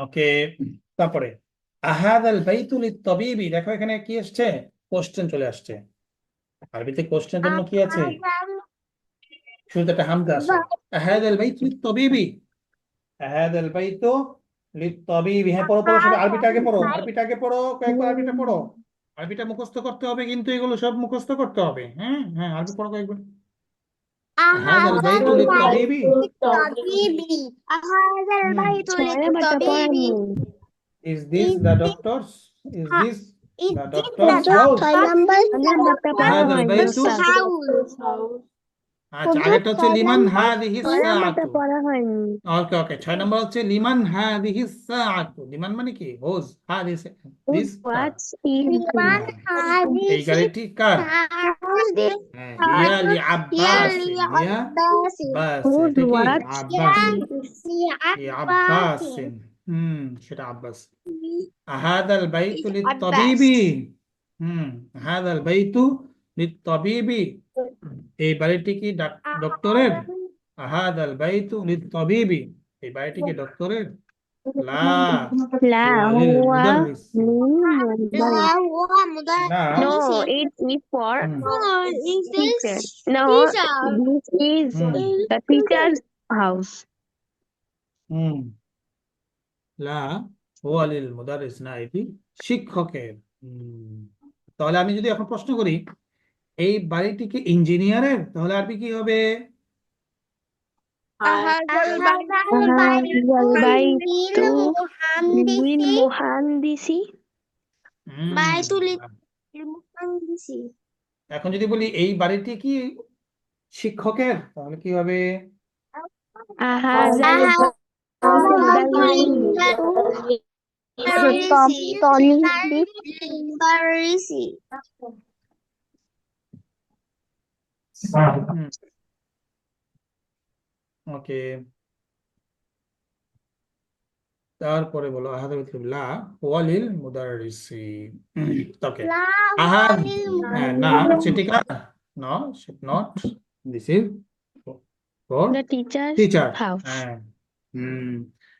ওকে, তারপরে আহাদাল বাইতুল তবিবি, দেখো এখানে কি আসছে, কোশ্চেন চলে আসছে। আরবিতে কোশ্চেনের জন্য কি আছে, শুরুতে একটা হামজা আছে। আহাদাল বাইতুল তবিবি, আহাদাল বাইতু লিত্তাবিবি। হ্যাঁ, পড়ো পড়ো, সবাই আরবিটা আগে পড়ো, আরবিটা আগে পড়ো, কয়েকবার আরবিটা পড়ো। আরবিটা মুখস্থ করতে হবে, কিন্তু এগুলো সব মুখস্থ করতে হবে। হ্যাঁ হ্যাঁ, আরবি পড়ো কয়েকবার। আহাদাল বাইতু লিত্তাবিবি। هذا البيت ছয় নাম্বারটা পড়ান للطبيب. Is this the doctor's? Is this Is the this doctor's the house? নাম্বারটা পড়া هذا হয়নি البيت ওস্তাদ। house? আচ্ছা, আগেরটা হচ্ছে লিমান হাদিহি ছয় নাম্বারটা সাআতু। পড়া হয়নি। ওকে ওকে, 6 নম্বর হচ্ছে লিমান হাদিহি সাআতু। লিমান মানে কি, হোজ, হাদিহি দিস কার, What is لمن এই هذه গাড়িটি কার। الساعة؟ হ্যাঁ, হিয়া লি هي আব্বাস, হিয়া لعباس. বাস, whose এটা কি what আব্বাস, هي আব্বাস, عباس. সেটা আব্বাস। আহাদাল বাইতু Is লিত্তাবিবি, Abbas. আহাদাল বাইতু লিত্তাবিবি, এই বাড়িটি কি ডক্টরের। আহাদাল বাইতু লিত্তাবিবি, এই বাড়িটি কি ডক্টরের। লা لا হুয়া লিল هو মুদাররিস, للمدرس. لا هو না No, مدرس. it is for hmm, No, is teacher. this No, teacher? this is hmm, the teacher's house. হুম, লা হুয়া লিল মুদাররিস, না এটি শিক্ষকের। তাহলে আমি যদি এখন প্রশ্ন করি এই বাড়িটি কি ইঞ্জিনিয়ারের, তাহলে আরবি কি হবে। هذا البيت هذا البيت للمهندس. للمهندس. হুম, بيت للمهندس. এখন যদি বলি এই বাড়িটি কি শিক্ষকের, তাহলে কি হবে। هذا هذا البيت للمدرس. ওকে, তারপরে বলো আহাদা লা হুয়া লিল মুদাররিসি। ওকে, لا আহাদ, هو না সেটি কার, no not, this is for the teacher's teacher. house. হ্যাঁ,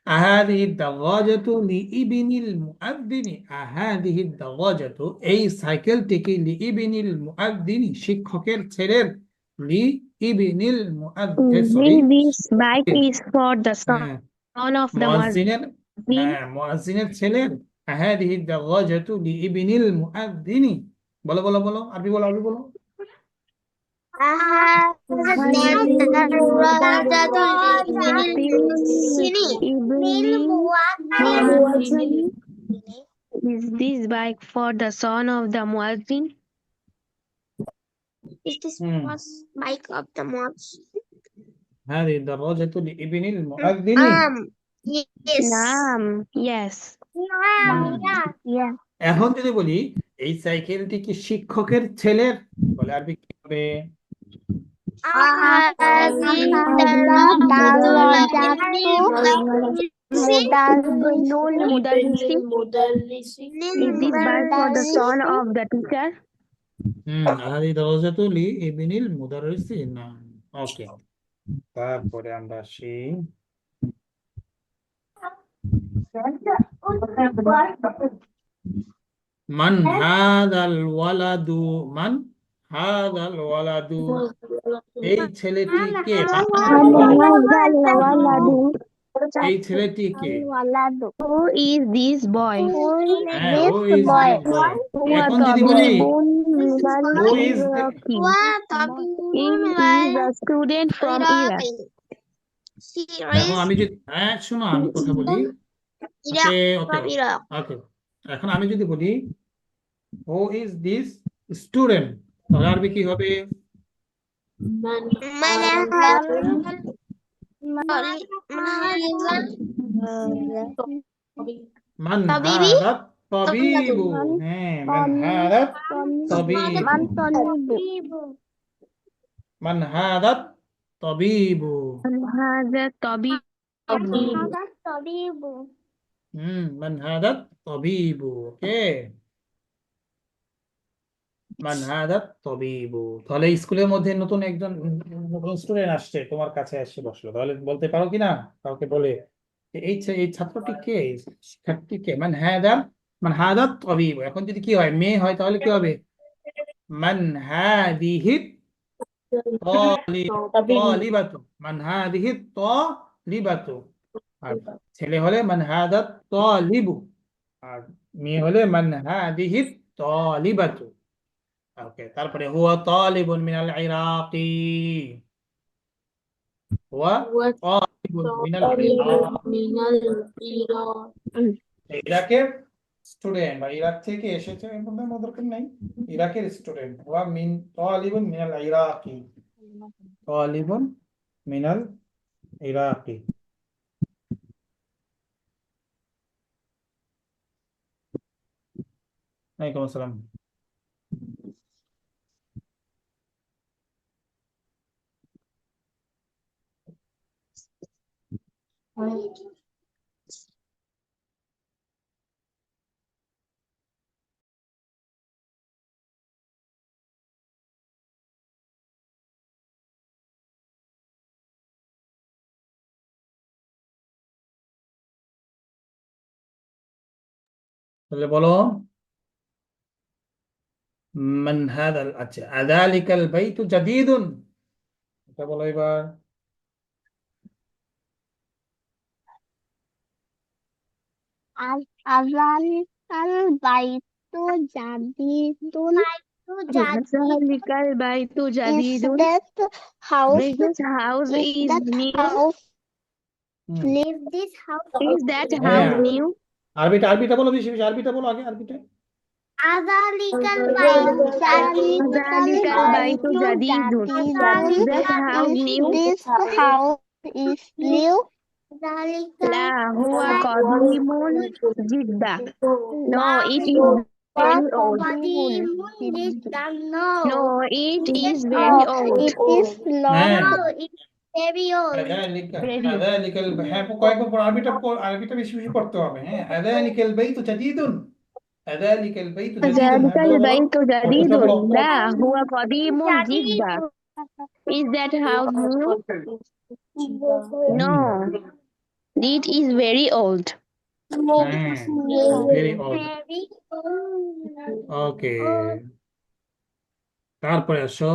আহাদিহি দাওয়াজাতু লিইবনিল মুআদ্দিনি, আহাদিহি দাওয়াজাতু, এই সাইকেলটিকে লিইবনিল মুআদ্দিনি, শিক্ষকের ছেলের, লিইবনিল মুআদ্দিন, sorry, This bike is for the হ্যাঁ, son of the মুয়াজ্জিনের, muazzin. হ্যাঁ মুয়াজ্জিনের ছেলের। আহাদিহি দাওয়াজাতু লিইবনিল মুআদ্দিনি, বলো বলো বলো, আরবি বলো, আরবি বলো। Is this bike for the son of the muazzin? Is this Hmm. was bike of the mods? هذه الدراجة لابن المؤذن. Yes. Naam. Yes. Yeah. এখন যদি বলি এই সাইকেলটি কি শিক্ষকের ছেলের, বলে আরবি কি হবে। Is this bike for the son of the teacher? هذه دراجة لابن المدرسين. ওকে, তারপরে আমরা আসি মান হাদাল ওয়ালাদু, মান হাদাল ওয়ালাদু, এই ছেলেটি কে, এই ছেলেটি কে। Who is this boy? হ্যাঁ, who is this boy? এখন যদি বলি who is the, Is a student from Iraq. দেখো আমি যদি, হ্যাঁ শোনো আমি কথা বলি। ওকে ওকে ওকে, এখন আমি যদি বলি who is this student, তাহলে আরবি কি হবে। মান طبيبي؟ হাদাত তাবিবু, হ্যাঁ মান হাদাত তাবিবু, মান হাদাত তাবিবু, هذا الطبيب. মান হাদাত তাবিবু। ওকে, মান হাদাত তাবিবু। তাহলে স্কুলের মধ্যে নতুন একজন নতুন স্টুডেন্ট আসছে, তোমার কাছে এসে বসলো, তাহলে বলতে পারো কিনা কাউকে বলে এই ছাত্রটি কে, এই শিক্ষার্থী কে? মান হাদা তবিব। এখন যদি কি হয়, মেয়ে হয়, তাহলে কি হবে? মান হাদিহি তালিবাতু। মান হাদিহি তালিবাতু। আর ছেলে হলে মান হাদা তালিবু। আর মেয়ে হলে মান হাদিহি তালিবাতু। ওকে, তারপরে হুয়া তালিবুন মিনাল ইরাকি। হুয়া What তালিবুন মিনাল ইরাক। Iran. ইরাকের স্টুডেন্ট বা ইরাক থেকে এসেছে এরকম কোনো দরকার নাই। ইরাকের স্টুডেন্ট। হুয়া মিন তালিবুন মিনাল ইরাকি। তালিবুন মিনাল ইরাকি। ওয়ালাইকুম আসসালাম। তাহলে বলো, মান হাদা, আচ্ছা, আযালিকাল বাইতু জাদীদুন। এটা বলো এবার। আজালিকাল বাইতু জাদিদুন যালিকাল বাইতু is জাদিদুন। that house This house is is that new. house hmm, live this house Is that হ্যাঁ, house new? আরবিটা বলো, বেশি বেশি আরবিটা বলো আগে, আরবিটা। আজালিকাল বাইতু যালিকাল বাইতু জাদিদুন। Is that house new? this house is new লা হুয়া কদিমুন Jeddah. No, it is very old. No, it is very old. it is হ্যাঁ, long it's very old Very old. আযালিকাল, হ্যাঁ, কয়েকবার পর আরবিটা বেশি বেশি করতে হবে। হ্যাঁ, আযালিকাল বাইতু জাদীদুন। আযালিকাল বাইতু জাদীদুন। হ্যাঁ, যালিকাল বলো বলো, বাইতু অর্থটা বলো। জাদিদুন। লা হুয়া কদিমুন Jeddah. Is that house new? No, it is very old. হ্যাঁ, ভেরি অড। very old ওকে, তারপরে আসো,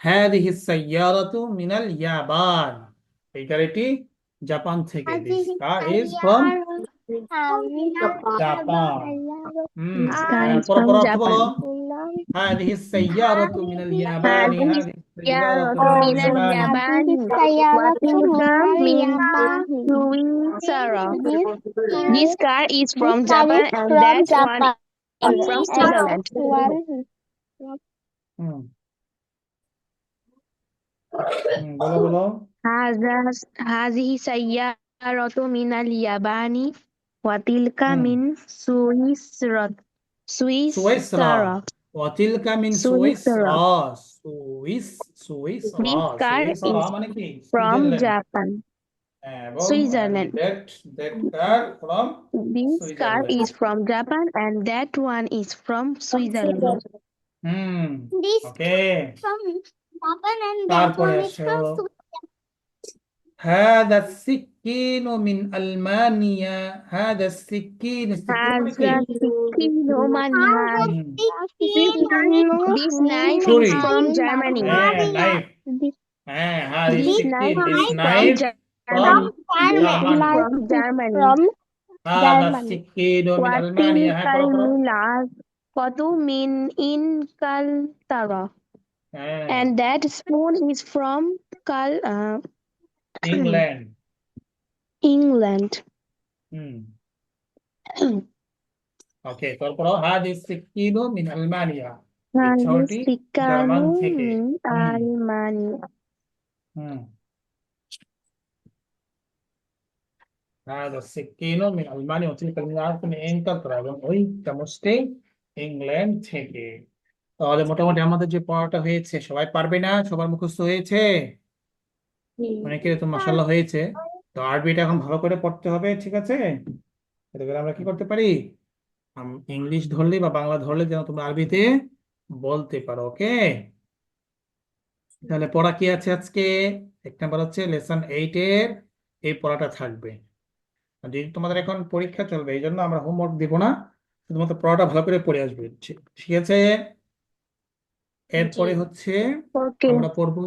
হাদিহি সাইয়ারাতু মিনাল ইয়াবান। এই গাড়িটি জাপান থেকে। This car is from Japan. Hmm, This car is পর from পর অর্থ বলো। Japan. হাদিহি সাইয়ারাতু মিনাল ইয়াবানি। هذه হাদিহি সাইয়ারাতু السيارة মিনাল من ইয়াবানি। اليابان وتلك من سويسرا. This car is from Japan and that one is from Switzerland. হুম, বলো বলো। هذه سيارة من اليابان وتلك হুম, من سويسرا. সুইসরা। سويسرا. ওয়াতিলকা মিন سويسرا. সুইসরা। সুইসরা। This car সুইসরা is মানে কি? from Switzerland. Japan. এবং Switzerland. that car from This car Switzerland. is from Japan and that one is from Switzerland. Hmm, this okay, from Japan and that তারপরে one is আসো, from Switzerland. هذا السكين من ألمانيا. هذا السكين، السكين মানে কি? هذا السكين من هذا. হুম, This knife ছুরি। is from Germany. হ্যাঁ, knife. হ্যাঁ, هذه This السكين, knife this is from knife from Germany. Germany. From Germany. هذا السكين من ألمانيا. হ্যাঁ, وتلك পড়ো। الملعقة من إنجلترا. হ্যাঁ, And that spoon is from England. England. হুম, ওকে, তারপর هذه السكين من ألمانيا। এই هذه ছড়টি জার্মান السكان থেকে। من হুম, ألمانيا. হুম, هذا السكين من ألمانيا وتلك الملعقة من إنجلترا। এবং ওই চামচটি ইংল্যান্ড থেকে। তাহলে মোটামুটি আমাদের যে পড়াটা হয়েছে, সবাই পারবে না? সবার মুখস্থ হয়েছে? অনেকের তো মাশাআল্লাহ হয়েছে। তো আরবিটা এখন ভালো করে পড়তে হবে, ঠিক আছে? এতে করে আমরা কি করতে পারি, ইংলিশ ধরলে বা বাংলা ধরলে যেন তোমরা আরবিতে বলতে পারো। ওকে, তাহলে পড়া কি আছে আজকে? এক নাম্বার হচ্ছে লেসন 8 এর এই পড়াটা থাকবে। আর যদি তোমাদের এখন পরীক্ষা চলবে এই জন্য আমরা হোমওয়ার্ক দিব না, শুধুমাত্র পড়াটা ভালো করে পড়ে আসবে, ঠিক আছে? এরপরে হচ্ছে Okay. আমরা পড়বো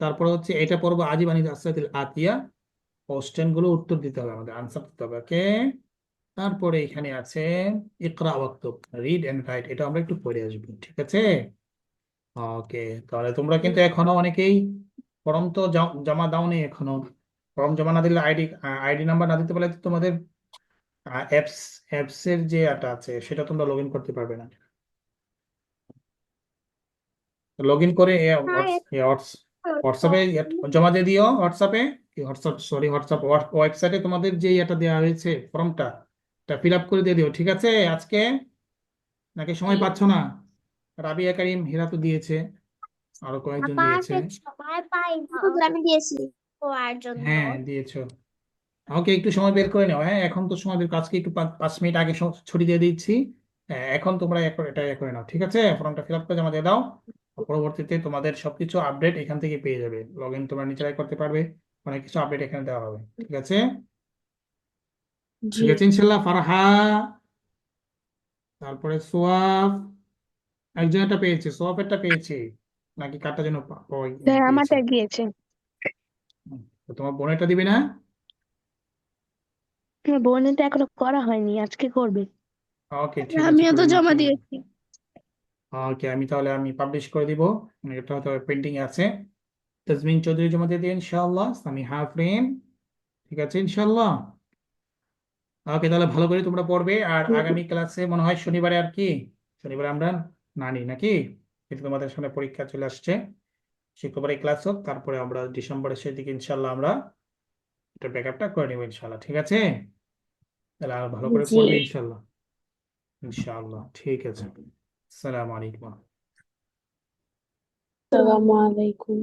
তারপরে হচ্ছে এটা পড়বো আজিবানি আসরাতিল আতিয়া, কোশ্চেন গুলো উত্তর দিতে হবে, আমাদের আনসার দিতে হবে, ওকে? তারপরে এখানে আছে ইকরা ওয়াক্তুব, রিড এন্ড রাইট, এটা আমরা একটু পড়ে আসবো, ঠিক আছে? ওকে, তাহলে তোমরা কিন্তু এখনো অনেকেই ফর্ম তো জমা দাওনি এখনো। ফর্ম জমা না দিলে আইডি নাম্বার না দিতে পারলে তো তোমাদের অ্যাপস অ্যাপসের যে এটা আছে সেটা তোমরা লগ ইন করতে পারবে না। লগ ইন করে হোয়াটসঅ্যাপে জমা দিয়ে দিও, হোয়াটসঅ্যাপ ওয়েবসাইটে তোমাদের যে এটা দেওয়া হয়েছে ফর্মটা, এটা ফিল আপ করে দিয়ে দিও, ঠিক আছে আজকে? নাকি সময় পাচ্ছ না? রাবিয়া কারিম হীরা তো দিয়েছে, আরো কয়েকজন দিয়েছে। সময় পাই না। হুজুর, আমি দিয়েছি পড়ার জন্য। হ্যাঁ দিয়েছো। ওকে, একটু সময় বের করে নাও, হ্যাঁ এখন তো সময় বের, আজকে একটু 5 মিনিট আগে ছুটি দিয়ে দিচ্ছি। হ্যাঁ, এখন তোমরা এটা করে নাও, ঠিক আছে? ফর্মটা ফিল আপ করে জমা দিয়ে দাও। পরবর্তীতে তোমাদের সবকিছু আপডেট এখান থেকে পেয়ে যাবে, লগ ইন তোমরা নিজেরাই করতে পারবে, অনেক কিছু আপডেট এখানে দেওয়া হবে, ঠিক আছে? ঠিক আছে ইনশাল্লাহ। ফারহা, তারপরে সোয়াফ, একজন একটা পেয়েছে, সোয়াফেরটা পেয়েছি, নাকি কারটা যেন হ্যাঁ, পেয়েছে? আমারটা গিয়েছে। তো তোমার বোনেরটা দিবে না? আমার বোনেরটা এখনো করা হয়নি, আজকে করবে। ওকে ঠিক আছে, আমিও তো করে নিও, জমা সমস্যা নেই। দিয়েছি। ওকে, আমি পাবলিশ করে দিব, এটা হয়তো পেন্ডিং আছে। তাজমিন চৌধুরী জমা দিয়ে দিন ইনশাআল্লাহ, সামিহা আফরিন, ঠিক আছে ইনশাআল্লাহ। ওকে, তাহলে ভালো করে তোমরা পড়বে, আর আগামী ক্লাসে মনে হয় শনিবারে, আর কি শনিবারে আমরা নানি নাকি, কিন্তু তোমাদের সামনে পরীক্ষা চলে আসছে, শুক্রবারে ক্লাস হোক, তারপরে আমরা ডিসেম্বরের সেদিকে ইনশাআল্লাহ আমরা এটা ব্যাকআপটা করে নেবো ইনশাআল্লাহ, ঠিক আছে? তাহলে আর ভালো করে পড়বে ইনশাআল্লাহ। ইনশাআল্লাহ, ঠিক আছে। আসসালামু আলাইকুম। আসসালামু আলাইকুম।